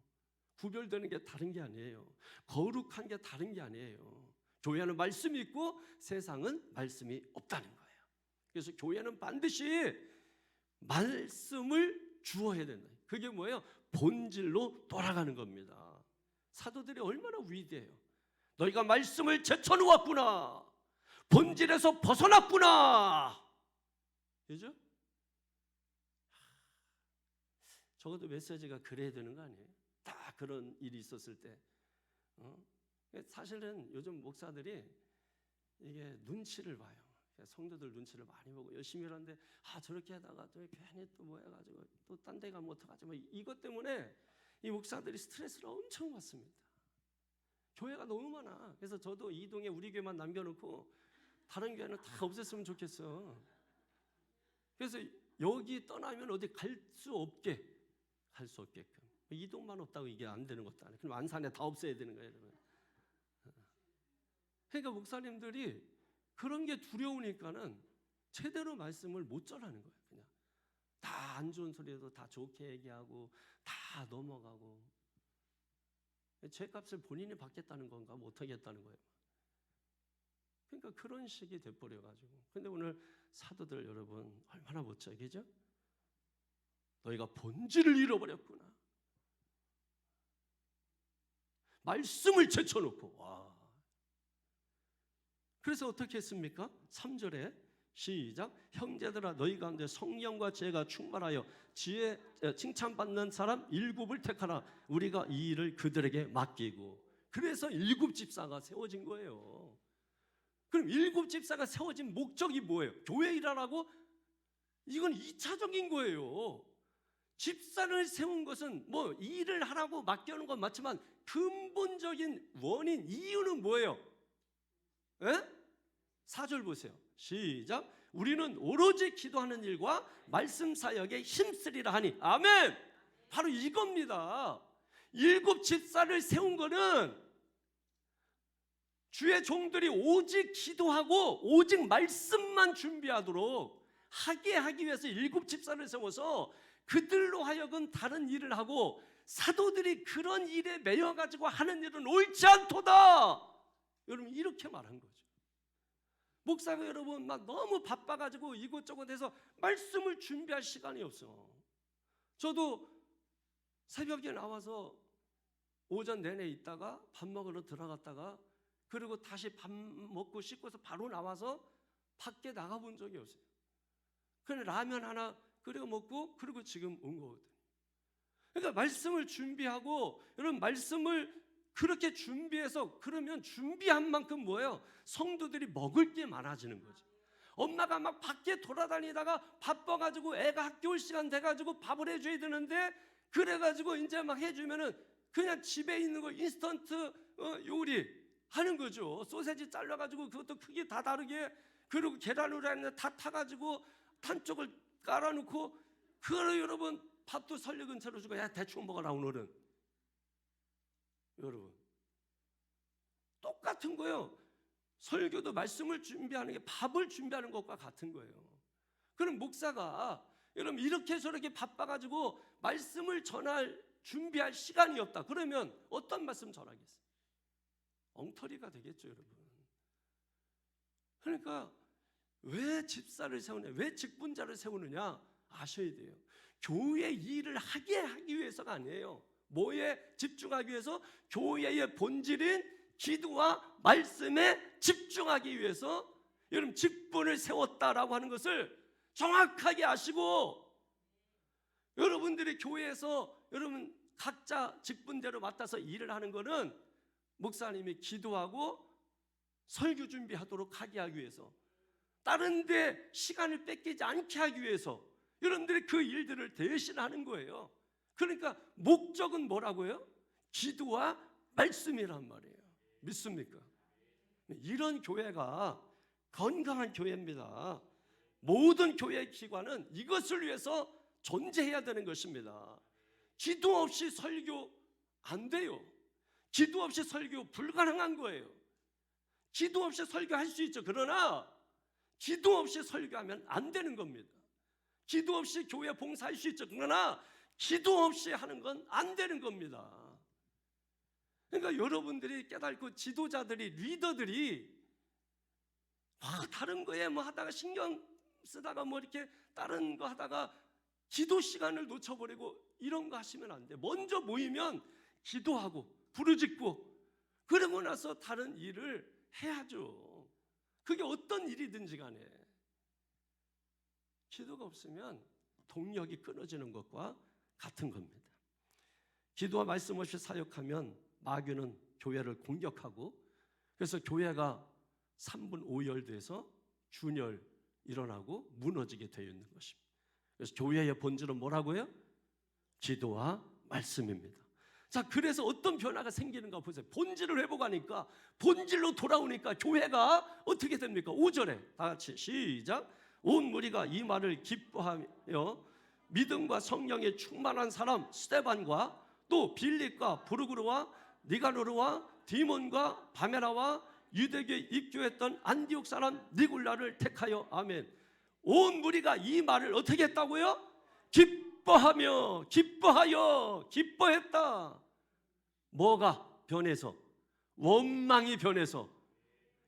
S1: 구별되는 게 다른 게 아니에요. 거룩한 게 다른 게 아니에요. 교회는 말씀이 있고 세상은 말씀이 없다는 거예요. 그래서 교회는 반드시 말씀을 주어야 된다. 그게 뭐예요? 본질로 돌아가는 겁니다. 사도들이 얼마나 위대해요. 너희가 말씀을 제쳐놓았구나. 본질에서 벗어났구나. 그죠? 적어도 메시지가 그래야 되는 거 아니에요? 다 그런 일이 있었을 때 사실은 요즘 목사들이 이게 눈치를 봐요. 성도들 눈치를 많이 보고 열심히 하는데 저렇게 하다가 또 괜히 또 뭐 해가지고 또 딴 데 가면 어떡하지? 뭐 이것 때문에 이 목사들이 스트레스를 엄청 받습니다. 교회가 너무 많아. 그래서 저도 이동에 우리 교회만 남겨놓고 다른 교회는 다 없앴으면 좋겠어. 그래서 여기 떠나면 어디 갈 수 없게끔 이동만 없다고 이게 안 되는 것도 아니에요. 그럼 안산에 다 없애야 되는 거예요. 그러니까 목사님들이 그런 게 두려우니까는 제대로 말씀을 못 전하는 거예요. 그냥 다 안 좋은 소리도 다 좋게 얘기하고 다 넘어가고, 죄값을 본인이 받겠다는 건가 못하겠다는 거예요. 그러니까 그런 식이 돼버려가지고. 근데 오늘 사도들 여러분 얼마나 멋져게죠? 너희가 본질을 잃어버렸구나. 말씀을 제쳐놓고 그래서 어떻게 했습니까? 3절에 시작. 형제들아 너희 가운데 성령과 지혜가 충만하여 지혜 칭찬받는 사람 7을 택하라. 우리가 이 일을 그들에게 맡기고. 그래서 7 집사가 세워진 거예요. 그럼 7 집사가 세워진 목적이 뭐예요? 교회 일하라고? 이건 2차적인 거예요. 집사를 세운 것은 뭐 일을 하라고 맡겨놓은 건 맞지만 근본적인 원인, 이유는 뭐예요? 4절 보세요. 시작. 우리는 오로지 기도하는 일과 말씀 사역에 힘쓰리라 하니. 아멘. 바로 이겁니다. 7 집사를 세운 거는 주의 종들이 오직 기도하고 오직 말씀만 준비하도록 하게 하기 위해서 7 집사를 세워서 그들로 하여금 다른 일을 하고, 사도들이 그런 일에 매여가지고 하는 일은 옳지 않도다. 여러분 이렇게 말한 거죠. 목사가 여러분 막 너무 바빠가지고 이곳저곳 해서 말씀을 준비할 시간이 없어. 저도 새벽에 나와서 오전 내내 있다가 밥 먹으러 들어갔다가 그리고 다시 밥 먹고 씻고서 바로 나와서 밖에 나가본 적이 없어요. 그냥 라면 하나 끓여 먹고 그리고 지금 온 거거든요. 그러니까 말씀을 준비하고, 여러분 말씀을 그렇게 준비해서, 그러면 준비한 만큼 뭐예요? 성도들이 먹을 게 많아지는 거죠. 엄마가 막 밖에 돌아다니다가 바빠가지고 애가 학교 올 시간 돼가지고 밥을 해줘야 되는데, 그래가지고 이제 막 해주면은 그냥 집에 있는 거 인스턴트 요리 하는 거죠. 소세지 잘라가지고 그것도 크기 다 다르게, 그리고 계란 후라이는 다 타가지고 탄 쪽을 깔아놓고, 그거를 여러분 밥도 설리 근처로 주고 야 대충 먹어라 오늘은. 여러분 똑같은 거예요. 설교도 말씀을 준비하는 게 밥을 준비하는 것과 같은 거예요. 그럼 목사가 여러분 이렇게 저렇게 바빠가지고 말씀을 준비할 시간이 없다. 그러면 어떤 말씀 전하겠어요? 엉터리가 되겠죠, 여러분. 그러니까 왜 집사를 세우냐, 왜 직분자를 세우느냐 아셔야 돼요. 교회 일을 하기 위해서가 아니에요. 뭐에 집중하기 위해서? 교회의 본질인 기도와 말씀에 집중하기 위해서 여러분 직분을 세웠다라고 하는 것을 정확하게 아시고, 여러분들이 교회에서 여러분 각자 직분대로 맡아서 일을 하는 것은 목사님이 기도하고 설교 준비하도록 하게 하기 위해서, 다른 데 시간을 뺏기지 않게 하기 위해서 여러분들이 그 일들을 대신하는 거예요. 그러니까 목적은 뭐라고요? 기도와 말씀이란 말이에요. 믿습니까? 이런 교회가 건강한 교회입니다. 모든 교회 기관은 이것을 위해서 존재해야 되는 것입니다. 기도 없이 설교 안 돼요. 기도 없이 설교 불가능한 거예요. 기도 없이 설교할 수 있죠. 그러나 기도 없이 설교하면 안 되는 겁니다. 기도 없이 교회 봉사할 수 있죠. 그러나 기도 없이 하는 건 안 되는 겁니다. 그러니까 여러분들이 깨닫고, 지도자들이, 리더들이 다른 거에 뭐 하다가 신경 쓰다가 뭐 이렇게 다른 거 하다가 기도 시간을 놓쳐버리고 이런 거 하시면 안 돼. 먼저 모이면 기도하고 부르짖고 그러고 나서 다른 일을 해야죠. 그게 어떤 일이든지 간에. 기도가 없으면 동력이 끊어지는 것과 같은 겁니다. 기도와 말씀 없이 사역하면 마귀는 교회를 공격하고, 그래서 교회가 3분 5열돼서 준열 일어나고 무너지게 되어 있는 것입니다. 그래서 교회의 본질은 뭐라고요? 기도와 말씀입니다. 자, 그래서 어떤 변화가 생기는가 보세요. 본질을 회복하니까, 본질로 돌아오니까 교회가 어떻게 됩니까? 5절에 다 같이 시작. 온 무리가 이 말을 기뻐하며 믿음과 성령에 충만한 사람 스데반과 또 빌립과 부르구르와 니가노르와 디몬과 바메라와 유대교에 입교했던 안디옥 사람 니굴라를 택하여, 아멘. 온 무리가 이 말을 어떻게 했다고요? 기뻐하며, 기뻐했다. 뭐가 변해서? 원망이 변해서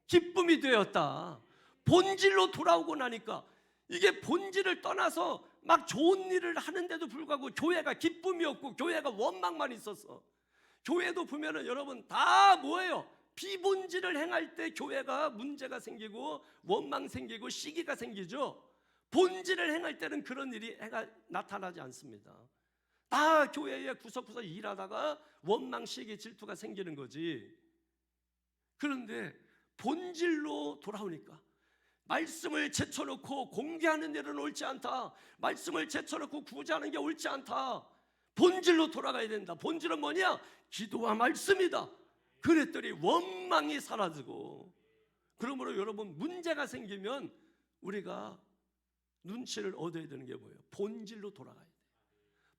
S1: 기쁨이 되었다. 본질로 돌아오고 나니까, 이게 본질을 떠나서 막 좋은 일을 하는데도 불구하고 교회가 기쁨이 없고 교회가 원망만 있었어. 교회도 보면은 여러분 다 뭐예요? 비본질을 행할 때 교회가 문제가 생기고 원망 생기고 시기가 생기죠. 본질을 행할 때는 그런 일이 나타나지 않습니다. 다 교회에 구석구석 일하다가 원망, 시기, 질투가 생기는 거지. 그런데 본질로 돌아오니까, 말씀을 제쳐놓고 공개하는 일은 옳지 않다. 말씀을 제쳐놓고 구제하는 게 옳지 않다. 본질로 돌아가야 된다. 본질은 뭐냐? 기도와 말씀이다. 그랬더니 원망이 사라지고, 그러므로 여러분 문제가 생기면 우리가 눈치를 얻어야 되는 게 뭐예요? 본질로 돌아가야 돼.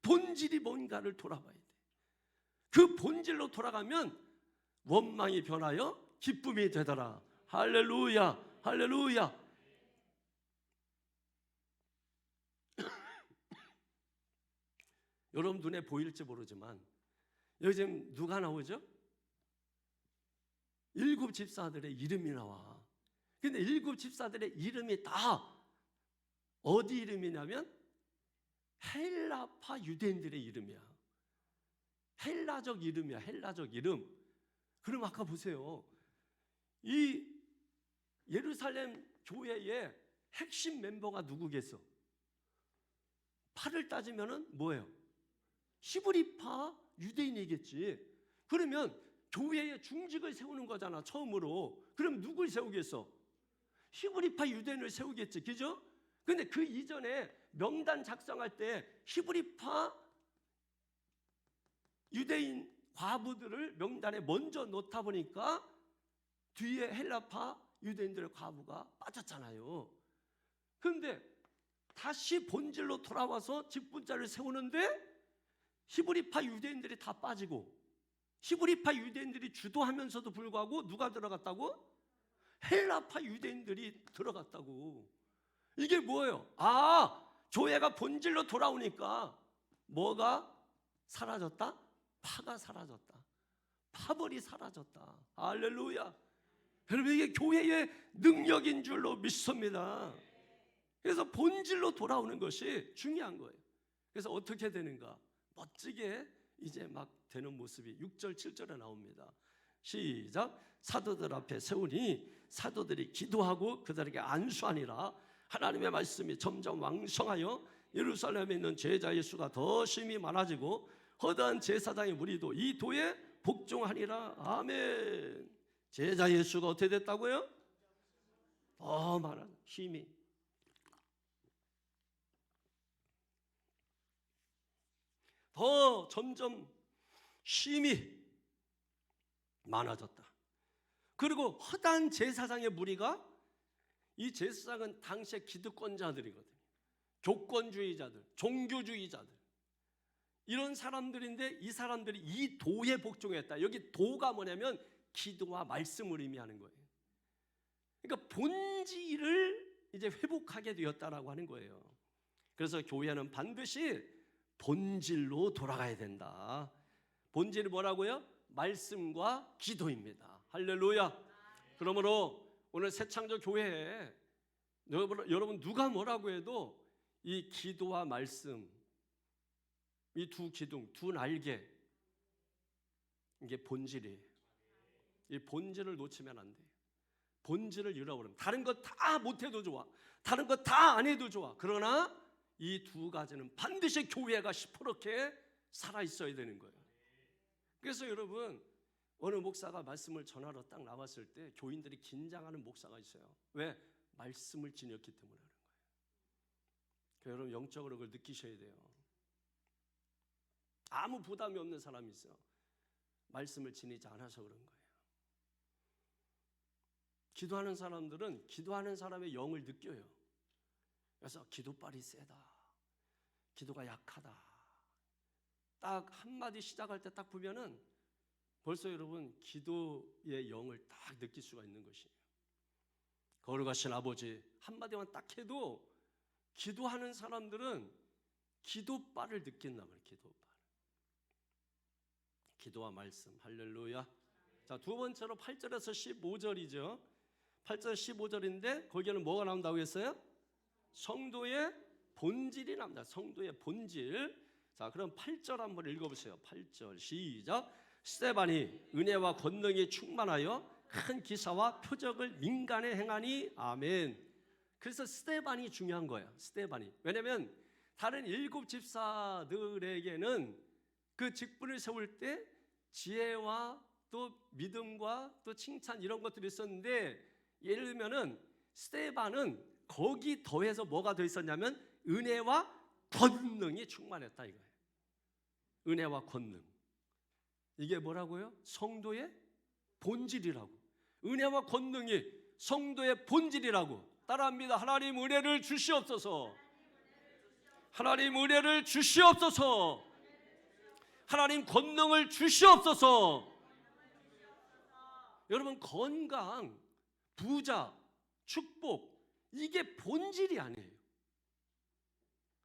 S1: 본질이 뭔가를 돌아봐야 돼. 그 본질로 돌아가면 원망이 변하여 기쁨이 되더라. 할렐루야, 할렐루야. 여러분 눈에 보일지 모르지만 요즘 누가 나오죠? 7 집사들의 이름이 나와. 근데 7 집사들의 이름이 다 어디 이름이냐면 헬라파 유대인들의 이름이야. 헬라적 이름이야. 헬라적 이름. 그럼 아까 보세요. 이 예루살렘 교회의 핵심 멤버가 누구겠어? 파를 따지면은 뭐예요? 히브리파 유대인이겠지. 그러면 교회의 중직을 세우는 거잖아, 처음으로. 그럼 누굴 세우겠어? 히브리파 유대인을 세우겠지, 그죠? 근데 그 이전에 명단 작성할 때 히브리파 유대인 과부들을 명단에 먼저 놓다 보니까 뒤에 헬라파 유대인들의 과부가 빠졌잖아요. 그런데 다시 본질로 돌아와서 직분자를 세우는데 히브리파 유대인들이 다 빠지고, 히브리파 유대인들이 주도하면서도 불구하고 누가 들어갔다고? 헬라파 유대인들이 들어갔다고. 이게 뭐예요? 교회가 본질로 돌아오니까 뭐가 사라졌다? 파가 사라졌다. 파벌이 사라졌다. 할렐루야. 여러분, 이게 교회의 능력인 줄로 믿습니다. 그래서 본질로 돌아오는 것이 중요한 거예요. 그래서 어떻게 되는가? 멋지게 이제 막 되는 모습이 6절 7절에 나옵니다. 시작. 사도들 앞에 세우니 사도들이 기도하고 그들에게 안수하니라. 하나님의 말씀이 점점 왕성하여 예루살렘에 있는 제자의 수가 더 심히 많아지고 허다한 제사장의 무리도 이 도에 복종하니라. 아멘. 제자의 수가 어떻게 됐다고요? 더 많아. 힘이. 더 점점 힘이 많아졌다. 그리고 허다한 제사장의 무리가, 이 제사장은 당시의 기득권자들이거든요. 교권주의자들, 종교주의자들, 이런 사람들인데 이 사람들이 이 도에 복종했다. 여기 도가 뭐냐면 기도와 말씀을 의미하는 거예요. 그러니까 본질을 이제 회복하게 되었다라고 하는 거예요. 그래서 교회는 반드시 본질로 돌아가야 된다. 본질이 뭐라고요? 말씀과 기도입니다. 할렐루야. 그러므로 오늘 새창조 교회에 여러분 누가 뭐라고 해도 이 기도와 말씀, 이 두 기둥, 두 날개, 이게 본질이에요. 이 본질을 놓치면 안 돼요. 본질을 잃어버리면 다른 거 다 못해도 좋아, 다른 거 다 안 해도 좋아. 그러나 이 두 가지는 반드시 교회가 시퍼렇게 살아있어야 되는 거예요. 그래서 여러분, 어느 목사가 말씀을 전하러 딱 나왔을 때 교인들이 긴장하는 목사가 있어요. 왜? 말씀을 지녔기 때문에 하는 거예요. 여러분 영적으로 그걸 느끼셔야 돼요. 아무 부담이 없는 사람이 있어요. 말씀을 지니지 않아서 그런 거예요. 기도하는 사람들은 기도하는 사람의 영을 느껴요. 그래서 기도빨이 세다, 기도가 약하다, 딱 한마디 시작할 때 딱 보면은 벌써 여러분 기도의 영을 딱 느낄 수가 있는 것이에요. 거룩하신 아버지 한마디만 딱 해도 기도하는 사람들은 기도빨을 느낀다 말이에요. 기도빨. 기도와 말씀. 할렐루야. 자, 두 번째로 8절에서 15절이죠. 8절 15절인데 거기에는 뭐가 나온다고 했어요? 성도의 본질이 나옵니다. 성도의 본질. 자, 그럼 8절 한번 읽어보세요. 8절 시작. 스데반이 은혜와 권능이 충만하여 큰 기사와 표적을 민간에 행하니 아멘. 그래서 스데반이 중요한 거예요. 스데반이. 왜냐하면 다른 7 집사들에게는 그 직분을 세울 때 지혜와 또 믿음과 또 칭찬 이런 것들이 있었는데, 예를 들면은 스데반은 거기 더해서 뭐가 더 있었냐면 은혜와 권능이 충만했다 이거예요. 은혜와 권능. 이게 뭐라고요? 성도의 본질이라고. 은혜와 권능이 성도의 본질이라고. 따라합니다. 하나님 은혜를 주시옵소서. 하나님 은혜를 주시옵소서. 하나님 권능을 주시옵소서. 여러분 건강, 부자, 축복 이게 본질이 아니에요.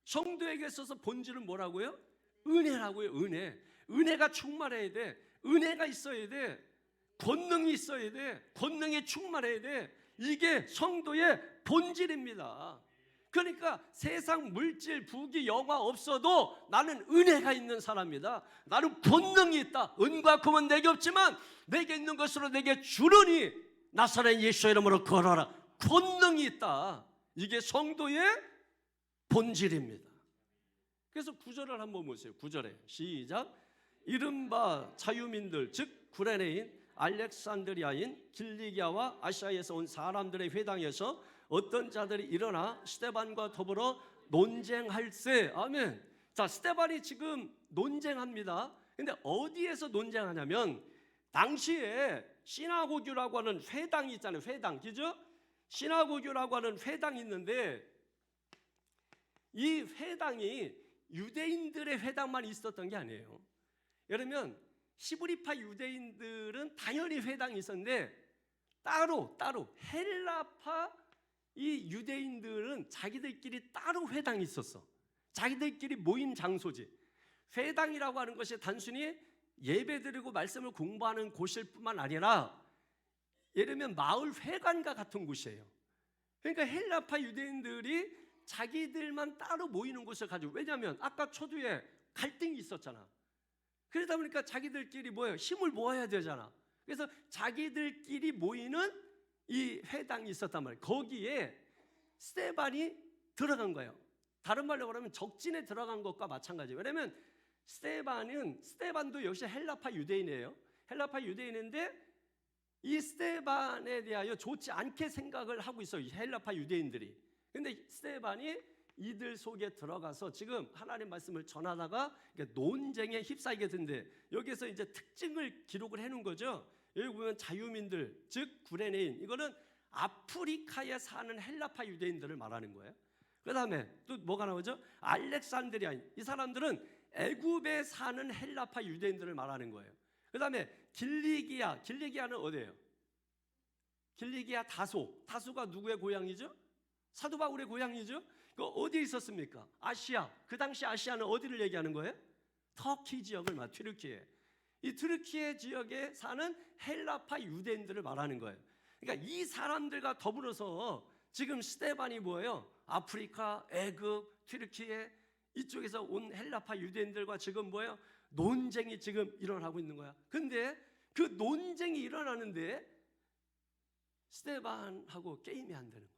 S1: 성도에게 있어서 본질은 뭐라고요? 은혜라고요. 은혜. 은혜가 충만해야 돼. 은혜가 있어야 돼. 권능이 있어야 돼. 권능이 충만해야 돼. 이게 성도의 본질입니다. 그러니까 세상 물질, 부귀, 영화 없어도 나는 은혜가 있는 사람이다. 나는 권능이 있다. 은과 금은 내게 없지만 내게 있는 것으로 내게 주르니 나사렛 예수의 이름으로 걸어라. 권능이 있다. 이게 성도의 본질입니다. 그래서 9절을 한번 보세요. 9절에 시작. 이른바 자유민들 즉 구레네인, 알렉산드리아인, 길리기아와 아시아에서 온 사람들의 회당에서 어떤 자들이 일어나 스데반과 더불어 논쟁할세. 아멘. 자, 스데반이 지금 논쟁합니다. 근데 어디에서 논쟁하냐면 당시에 시나고교라고 하는 회당이 있잖아요. 회당, 그죠? 시나고교라고 하는 회당이 있는데 이 회당이 유대인들의 회당만 있었던 게 아니에요. 그러면 히브리파 유대인들은 당연히 회당이 있었는데 따로 헬라파 이 유대인들은 자기들끼리 따로 회당이 있었어. 자기들끼리 모임 장소지. 회당이라고 하는 것이 단순히 예배드리고 말씀을 공부하는 곳일 뿐만 아니라 예를 들면 마을 회관과 같은 곳이에요. 그러니까 헬라파 유대인들이 자기들만 따로 모이는 곳을 가지고, 왜냐하면 아까 초두에 갈등이 있었잖아. 그러다 보니까 자기들끼리 뭐예요? 힘을 모아야 되잖아. 그래서 자기들끼리 모이는 이 회당이 있었단 말이에요. 거기에 스데반이 들어간 거예요. 다른 말로 말하면 적진에 들어간 것과 마찬가지예요. 왜냐하면 스데반도 역시 헬라파 유대인이에요. 헬라파 유대인인데 이 스데반에 대하여 좋지 않게 생각을 하고 있어요. 헬라파 유대인들이. 근데 스데반이 이들 속에 들어가서 지금 하나님 말씀을 전하다가 논쟁에 휩싸이게 된대. 여기서 이제 특징을 기록을 해놓은 거죠. 여기 보면 자유민들 즉 구레네인, 이거는 아프리카에 사는 헬라파 유대인들을 말하는 거예요. 그 다음에 또 뭐가 나오죠? 알렉산드리아인, 이 사람들은 애굽에 사는 헬라파 유대인들을 말하는 거예요. 그 다음에 길리기아는 어디예요? 길리기아 다소가 누구의 고향이죠? 사도 바울의 고향이죠. 그 어디에 있었습니까? 아시아. 그 당시 아시아는 어디를 얘기하는 거예요? 터키 지역을 말, 튀르키예. 이 튀르키예 지역에 사는 헬라파 유대인들을 말하는 거예요. 그러니까 이 사람들과 더불어서 지금 스데반이 뭐예요? 아프리카, 애굽, 튀르키예 이쪽에서 온 헬라파 유대인들과 지금 뭐예요? 논쟁이 지금 일어나고 있는 거야. 근데 그 논쟁이 일어나는데 스데반하고 게임이 안 되는 거예요.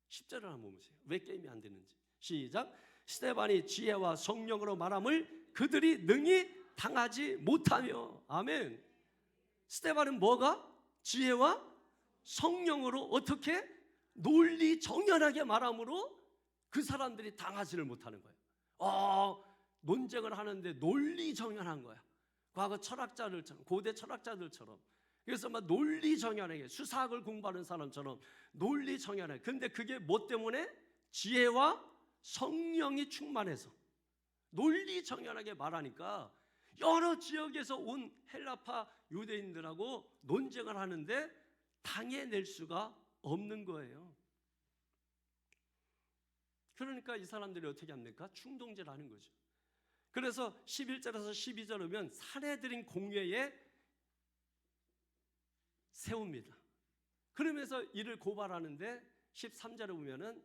S1: 10절을 한번 보세요. 왜 게임이 안 되는지. 시작. 스데반이 지혜와 성령으로 말함을 그들이 능히 당하지 못하며. 아멘. 스데반은 뭐가? 지혜와 성령으로 어떻게? 논리 정연하게 말함으로 그 사람들이 당하지를 못하는 거예요. 논쟁을 하는데 논리 정연한 거야. 과거 철학자들처럼, 고대 철학자들처럼. 그래서 막 논리 정연하게, 수사학을 공부하는 사람처럼 논리 정연하게. 근데 그게 뭐 때문에? 지혜와 성령이 충만해서 논리 정연하게 말하니까 여러 지역에서 온 헬라파 유대인들하고 논쟁을 하는데 당해낼 수가 없는 거예요. 그러니까 이 사람들이 어떻게 합니까? 충동질 하는 거죠. 그래서 11절에서 12절 오면 사내들인 공회에 세웁니다. 그러면서 이를 고발하는데 13절에 보면은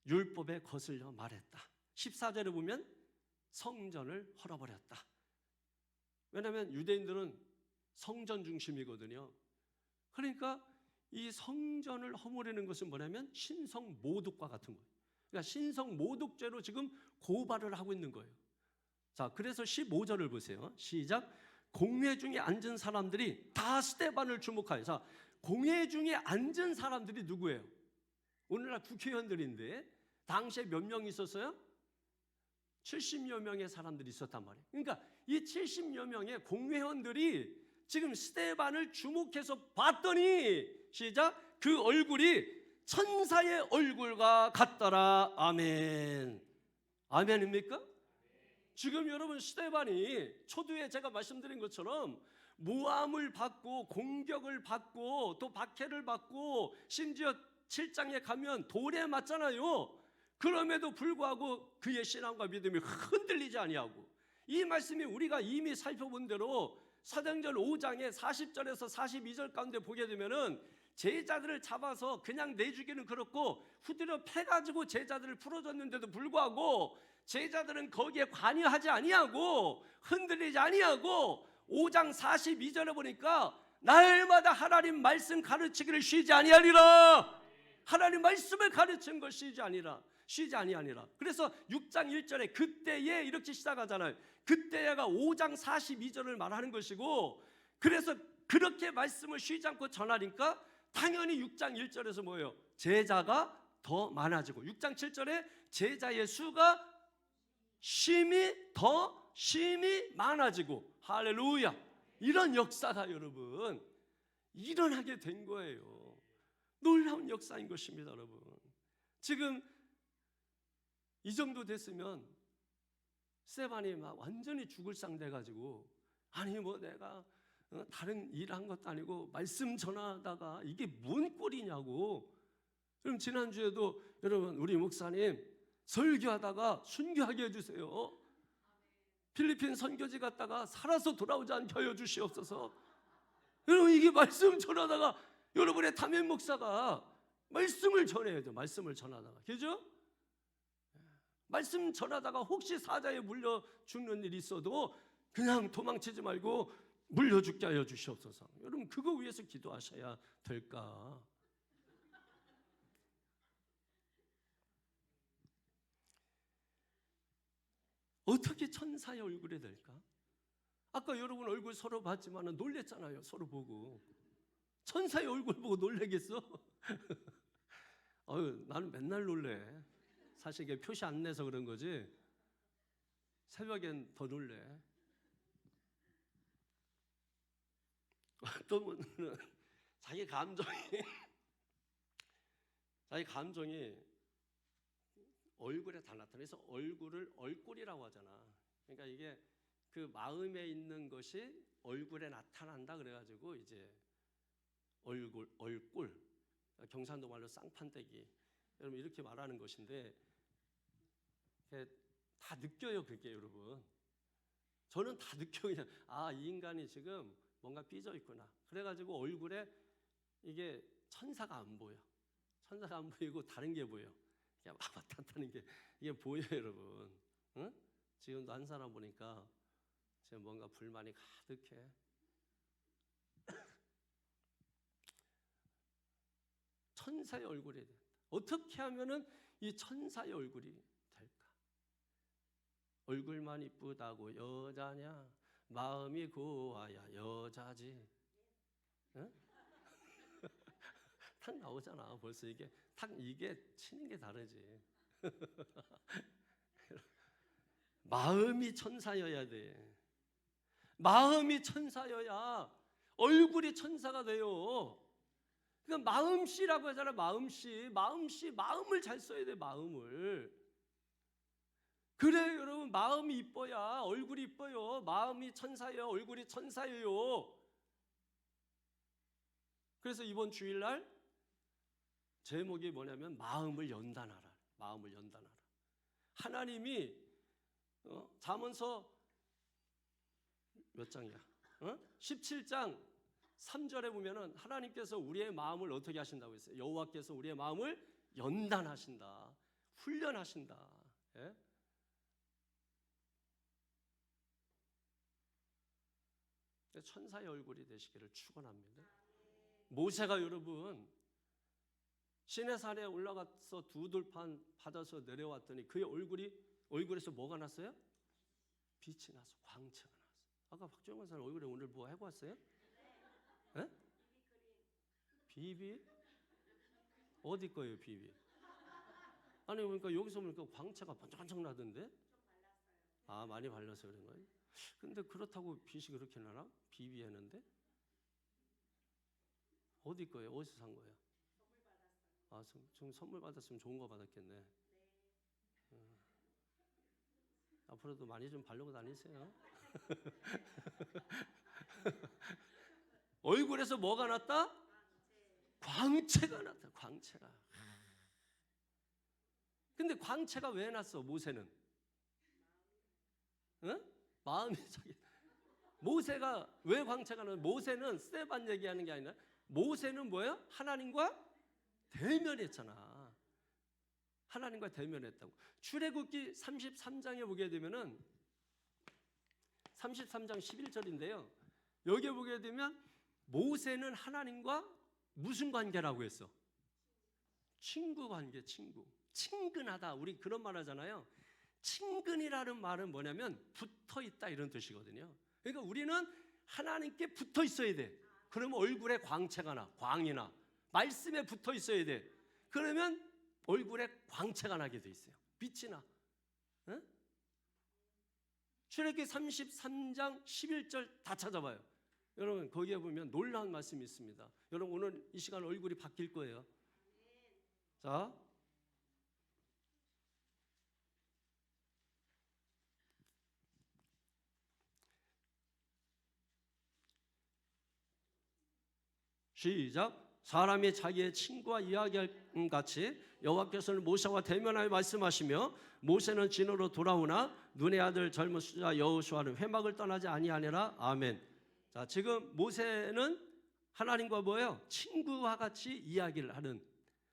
S1: 율법에 거슬려 말했다. 14절에 보면 성전을 헐어버렸다. 왜냐하면 유대인들은 성전 중심이거든요. 그러니까 이 성전을 허무르는 것은 뭐냐면 신성 모독과 같은 거예요. 그러니까 신성 모독죄로 지금 고발을 하고 있는 거예요. 자, 그래서 15절을 보세요. 시작. 공회 중에 앉은 사람들이 다 스데반을 주목하여. 자, 공회 중에 앉은 사람들이 누구예요? 오늘날 국회의원들인데 당시에 몇 명 있었어요? 70여 명의 사람들이 있었단 말이에요. 그러니까 이 70여 명의 공회의원들이 지금 스데반을 주목해서 봤더니 시작. 그 얼굴이 천사의 얼굴과 같더라. 아멘. 아멘입니까? 지금 여러분 스데반이 초두에 제가 말씀드린 것처럼 모함을 받고 공격을 받고 또 박해를 받고 심지어 7장에 가면 돌에 맞잖아요. 그럼에도 불구하고 그의 신앙과 믿음이 흔들리지 아니하고, 이 말씀이 우리가 이미 살펴본 대로 사도행전 5장에 40절에서 42절 가운데 보게 되면은 제자들을 잡아서 그냥 내주기는 그렇고 후드려 패가지고 제자들을 풀어줬는데도 불구하고 제자들은 거기에 관여하지 아니하고 흔들리지 아니하고 5장 42절에 보니까 날마다 하나님 말씀 가르치기를 쉬지 아니하리라. 하나님 말씀을 가르치는 걸 쉬지 아니하니라. 그래서 6장 1절에 그때에 이렇게 시작하잖아요. 그때가 5장 42절을 말하는 것이고, 그래서 그렇게 말씀을 쉬지 않고 전하니까 당연히 6장 1절에서 뭐예요? 제자가 더 많아지고, 6장 7절에 제자의 수가 심히 많아지고, 할렐루야. 이런 역사가 여러분 일어나게 된 거예요. 놀라운 역사인 것입니다, 여러분. 지금 이 정도 됐으면 스데반이 막 완전히 죽을 상 돼가지고, 아니 뭐 내가 다른 일 한 것도 아니고 말씀 전하다가 이게 뭔 꼴이냐고. 그럼 지난주에도 여러분 우리 목사님 설교하다가 순교하게 해주세요. 필리핀 선교지 갔다가 살아서 돌아오지 않게 하여 주시옵소서. 여러분 이게 말씀 전하다가 여러분의 담임 목사가 말씀을 전해야죠. 말씀을 전하다가, 그죠? 말씀 전하다가 혹시 사자에 물려 죽는 일이 있어도 그냥 도망치지 말고 물려 죽게 하여 주시옵소서. 여러분 그거 위해서 기도하셔야 될까? 어떻게 천사의 얼굴이 될까? 아까 여러분 얼굴 서로 봤지만 놀랬잖아요. 서로 보고. 천사의 얼굴 보고 놀래겠어? 나는 맨날 놀래. 사실 이게 표시 안 내서 그런 거지 새벽엔 더 놀래. 어떤 분은 자기 감정이 얼굴에 다 나타나서 얼굴을 얼굴이라고 하잖아. 그러니까 이게 그 마음에 있는 것이 얼굴에 나타난다 그래가지고 이제 얼굴, 경상도 말로 쌍판대기, 여러분 이렇게 말하는 것인데 다 느껴요. 그게 여러분 저는 다 느껴요. 그냥 이 인간이 지금 뭔가 삐져 있구나. 그래가지고 얼굴에 이게 천사가 안 보여. 천사가 안 보이고 다른 게 보여. 그냥 맞다는 게 이게 보여요, 여러분. 응? 지금도 한 사람 보니까 지금 뭔가 불만이 가득해. 천사의 얼굴이 된다. 어떻게 하면은 이 천사의 얼굴이 될까? 얼굴만 이쁘다고 여자냐? 마음이 고와야 여자지. 응? 탁 나오잖아. 벌써 이게 탁 이게 치는 게 다르지. 마음이 천사여야 돼. 마음이 천사여야 얼굴이 천사가 돼요. 그러니까 마음씨라고 하잖아. 마음씨. 마음을 잘 써야 돼. 마음을. 그래 여러분, 마음이 이뻐야 얼굴이 이뻐요. 마음이 천사예요. 얼굴이 천사예요. 그래서 이번 주일날 제목이 뭐냐면 마음을 연단하라. 마음을 연단하라. 하나님이 잠언서 몇 장이야? 17장 3절에 보면은 하나님께서 우리의 마음을 어떻게 하신다고 했어요? 여호와께서 우리의 마음을 연단하신다. 훈련하신다. 예? 천사의 얼굴이 되시기를 축원합니다. 모세가 여러분 시내산에 올라가서 두 돌판 받아서 내려왔더니 그의 얼굴에서 뭐가 났어요? 빛이 나서 광채가 났어요. 아까 박주영 권사님 얼굴에 오늘 뭐 하고 왔어요? 네? 비비? 어디 거예요 비비? 아니 그러니까 여기서 보니까 광채가 번쩍번쩍 나던데? 아 많이 발라서 그런 거예요? 근데 그렇다고 빛이 그렇게 나나? 비비했는데? 어디 거예요? 어디서 산 거예요? 아, 좀 선물 받았으면 좋은 거 받았겠네. 앞으로도 많이 좀 바르고 다니세요. 얼굴에서 뭐가 났다? 광채가 났다. 광채가. 근데 광채가 왜 났어? 모세는? 응? 마음이 자기. 모세가 왜 광채가 났어? 모세는 스데반 얘기하는 게 아니라 모세는 뭐예요? 하나님과 대면했잖아. 하나님과 대면했다고. 출애굽기 33장에 보게 되면은 33장 11절인데요. 여기에 보게 되면 모세는 하나님과 무슨 관계라고 했어? 친구 관계, 친구. 친근하다. 우리 그런 말 하잖아요. 친근이라는 말은 뭐냐면 붙어 있다 이런 뜻이거든요. 그러니까 우리는 하나님께 붙어 있어야 돼. 그러면 얼굴에 광채가 나. 광이 나. 말씀에 붙어 있어야 돼. 그러면 얼굴에 광채가 나게 돼 있어요. 빛이 나. 응? 출애굽기 33장 11절 다 찾아봐요. 여러분 거기에 보면 놀라운 말씀이 있습니다. 여러분 오늘 이 시간 얼굴이 바뀔 거예요. 자, 시작. 사람이 자기의 친구와 이야기할 같이 여호와께서는 모세와 대면하여 말씀하시며 모세는 진으로 돌아오나 눈의 아들 젊은 수자 여호수아는 회막을 떠나지 아니하니라. 아멘. 자, 지금 모세는 하나님과 뭐예요? 친구와 같이 이야기를 하는,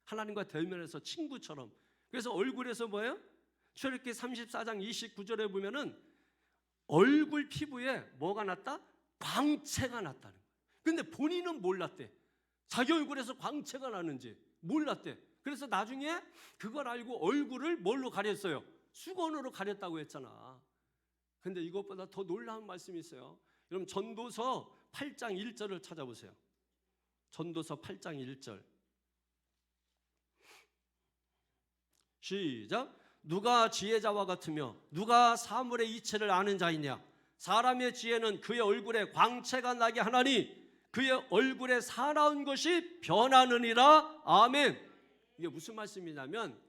S1: 하나님과 대면해서 친구처럼. 그래서 얼굴에서 뭐예요? 출애굽기 34장 29절에 보면은 얼굴 피부에 뭐가 났다? 광채가 났다는 거예요. 근데 본인은 몰랐대. 자기 얼굴에서 광채가 나는지 몰랐대. 그래서 나중에 그걸 알고 얼굴을 뭘로 가렸어요? 수건으로 가렸다고 했잖아. 근데 이것보다 더 놀라운 말씀이 있어요. 여러분 전도서 8장 1절을 찾아보세요. 전도서 8장 1절. 시작. 누가 지혜자와 같으며 누가 사물의 이체를 아는 자이냐? 사람의 지혜는 그의 얼굴에 광채가 나게 하나니 그의 얼굴에 사나운 것이 변하느니라. 아멘. 이게 무슨 말씀이냐면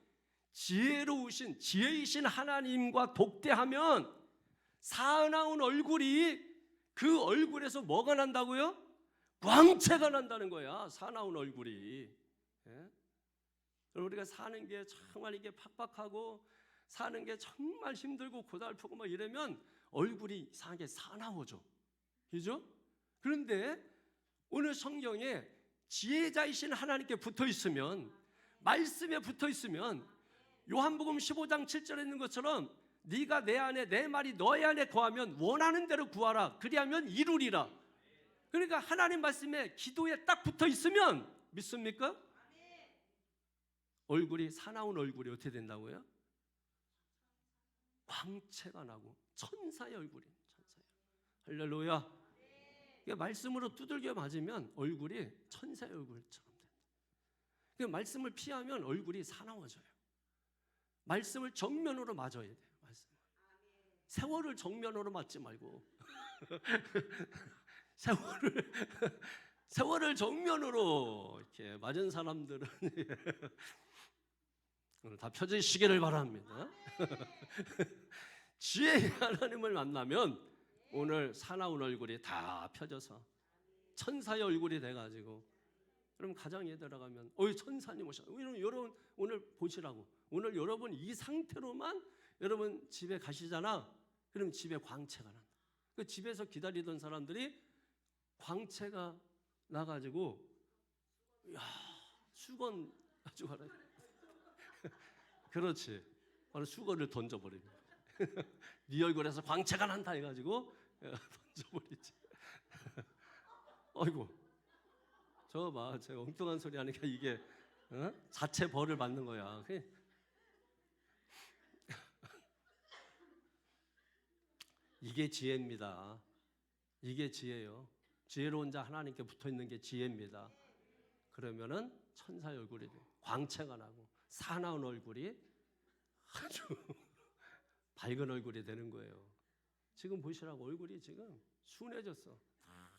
S1: 지혜로우신 지혜이신 하나님과 독대하면 사나운 얼굴이 그 얼굴에서 뭐가 난다고요? 광채가 난다는 거야. 사나운 얼굴이. 예? 우리가 사는 게 정말 이게 팍팍하고 사는 게 정말 힘들고 고달프고 막 이러면 얼굴이 이상하게 사나워져. 그죠? 그런데 오늘 성경에 지혜자이신 하나님께 붙어 있으면, 말씀에 붙어 있으면 요한복음 15장 7절에 있는 것처럼 네가 내 안에 내 말이 너의 안에 거하면 원하는 대로 구하라. 그리하면 이루리라. 그러니까 하나님 말씀에 기도에 딱 붙어 있으면 믿습니까? 얼굴이 사나운 얼굴이 어떻게 된다고요? 광채가 나고 천사의 얼굴이에요. 천사의. 할렐루야. 그러니까 말씀으로 두들겨 맞으면 얼굴이 천사의 얼굴처럼 된다. 그러니까 말씀을 피하면 얼굴이 사나워져요. 말씀을 정면으로 맞아야 돼요. 세월을 정면으로 맞지 말고 세월을 정면으로 이렇게 맞은 사람들은 오늘 다 펴지시기를 바랍니다. 지혜의 하나님을 만나면 오늘 사나운 얼굴이 다 펴져서 천사의 얼굴이 돼가지고, 그럼 가정에 들어가면 천사님 오셨어요. 여러분 오늘 보시라고. 오늘 여러분 이 상태로만 여러분 집에 가시잖아. 그럼 집에 광채가 난다. 그 집에서 기다리던 사람들이 광채가 나가지고 야 수건 가지고 가라. 그렇지. 바로 수건을 던져버립니다. 네 얼굴에서 광채가 난다 해가지고 던져버리지. 아이고, 저 봐, 제가 엉뚱한 소리 하니까 이게 자체 벌을 받는 거야. 이게 지혜입니다. 이게 지혜요. 지혜로운 자 하나님께 붙어 있는 게 지혜입니다. 그러면은 천사의 얼굴이 광채가 나고 사나운 얼굴이 아주 밝은 얼굴이 되는 거예요. 지금 보시라고 얼굴이 지금 순해졌어.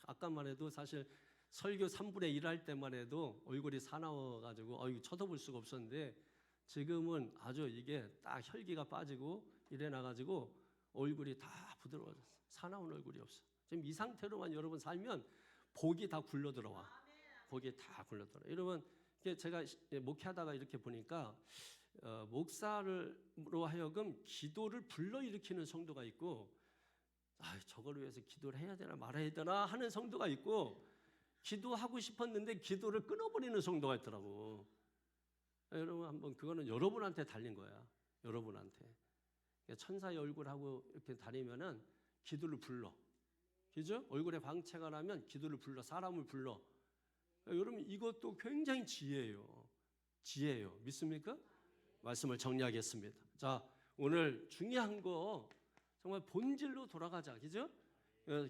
S1: 아까만 해도 사실 설교 3분의 1 할 때만 해도 얼굴이 사나워가지고 쳐다볼 수가 없었는데 지금은 아주 이게 딱 혈기가 빠지고 이래 나가지고 얼굴이 다 부드러워졌어. 사나운 얼굴이 없어. 지금 이 상태로만 여러분 살면 복이 다 굴러 들어와. 복이 다 굴러 들어와. 여러분 제가 목회하다가 이렇게 보니까 목사로 하여금 기도를 불러일으키는 성도가 있고, 저걸 위해서 기도를 해야 되나 말아야 되나 하는 성도가 있고, 기도하고 싶었는데 기도를 끊어버리는 성도가 있더라고. 여러분 한번 그거는 여러분한테 달린 거야. 여러분한테. 천사의 얼굴하고 이렇게 다니면은 기도를 불러. 그죠? 얼굴에 광채가 나면 기도를 불러. 사람을 불러. 여러분 이것도 굉장히 지혜예요. 지혜예요. 믿습니까? 말씀을 정리하겠습니다. 자, 오늘 중요한 거 정말 본질로 돌아가자. 그죠?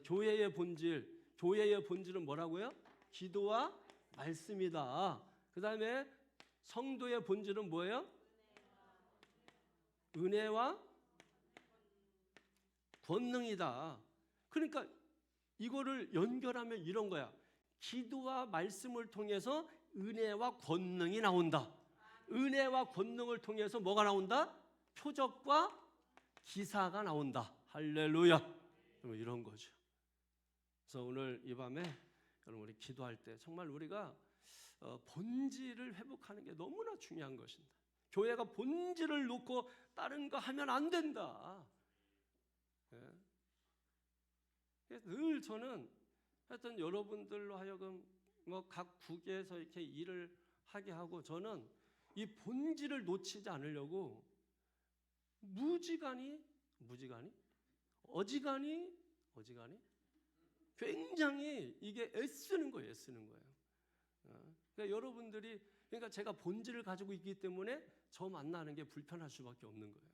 S1: 교회의 본질은 뭐라고요? 기도와 말씀이다. 그 다음에 성도의 본질은 뭐예요? 은혜와 권능이다. 그러니까 이거를 연결하면 이런 거야. 기도와 말씀을 통해서 은혜와 권능이 나온다. 은혜와 권능을 통해서 뭐가 나온다? 표적과 기사가 나온다. 할렐루야. 이런 거죠. 그래서 오늘 이 밤에 여러분 우리 기도할 때 정말 우리가 본질을 회복하는 게 너무나 중요한 것입니다. 교회가 본질을 놓고 다른 거 하면 안 된다. 늘 저는 하여튼 여러분들로 하여금 각 국에서 이렇게 일을 하게 하고, 저는 이 본질을 놓치지 않으려고 어지간히 굉장히 이게 애쓰는 거예요. 그러니까 여러분들이, 그러니까 제가 본질을 가지고 있기 때문에 저 만나는 게 불편할 수밖에 없는 거예요.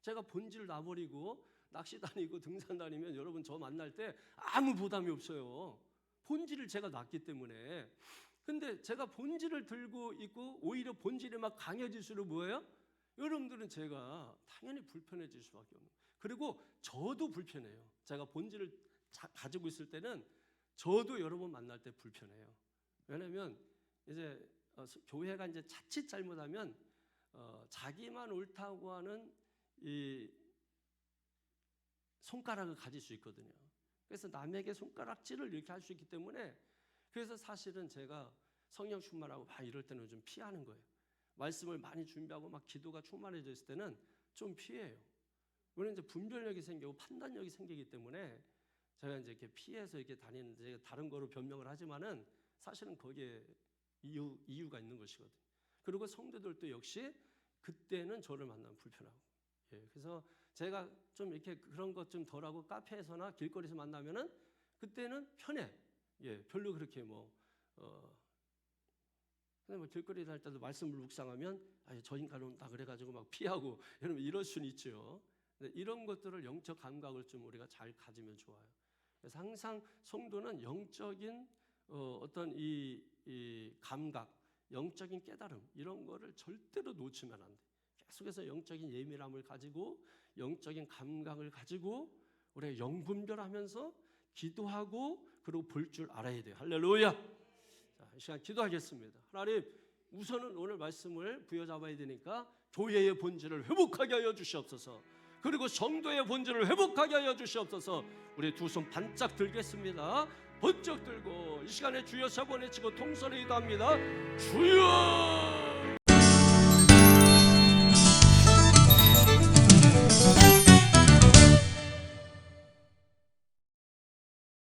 S1: 제가 본질을 놔버리고 낚시 다니고 등산 다니면 여러분 저 만날 때 아무 부담이 없어요. 본질을 제가 놨기 때문에. 근데 제가 본질을 들고 있고 오히려 본질이 막 강해질수록 뭐예요? 여러분들은 제가 당연히 불편해질 수밖에 없는 거예요. 그리고 저도 불편해요. 제가 본질을 가지고 있을 때는 저도 여러분 만날 때 불편해요. 왜냐하면 이제 교회가 이제 자칫 잘못하면 자기만 옳다고 하는 이 손가락을 가질 수 있거든요. 그래서 남에게 손가락질을 이렇게 할 수 있기 때문에, 그래서 사실은 제가 성령 충만하고 막 이럴 때는 좀 피하는 거예요. 말씀을 많이 준비하고 막 기도가 충만해져 있을 때는 좀 피해요. 왜냐면 이제 분별력이 생기고 판단력이 생기기 때문에 제가 이제 이렇게 피해서 이렇게 다니는데, 다른 거로 변명을 하지만은 사실은 거기에 이유가 있는 것이거든요. 그리고 성도들도 역시 그때는 저를 만나면 불편하고. 그래서 제가 좀 이렇게 그런 것 좀 덜하고 카페에서나 길거리에서 만나면은 그때는 편해. 별로 그렇게 근데 길거리에 다닐 때도 말씀을 묵상하면 저 인간은 온다 그래가지고 막 피하고 여러분 이럴 수는 있죠. 이런 것들을 영적 감각을 좀 우리가 잘 가지면 좋아요. 그래서 항상 성도는 영적인 어떤 이 감각, 영적인 깨달음 이런 거를 절대로 놓치면 안 돼. 계속해서 영적인 예민함을 가지고 영적인 감각을 가지고 우리가 영분별하면서 기도하고 그리고 볼 줄 알아야 돼요. 할렐루야. 자, 이 시간 기도하겠습니다. 하나님, 우선은 오늘 말씀을 부여잡아야 되니까 교회의 본질을 회복하게 하여 주시옵소서. 그리고 성도의 본질을 회복하게 하여 주시옵소서. 우리 두 손 반짝 들겠습니다. 번쩍 들고 이 시간에 주여 세 번 외치고 통성에 기도합니다. 주여!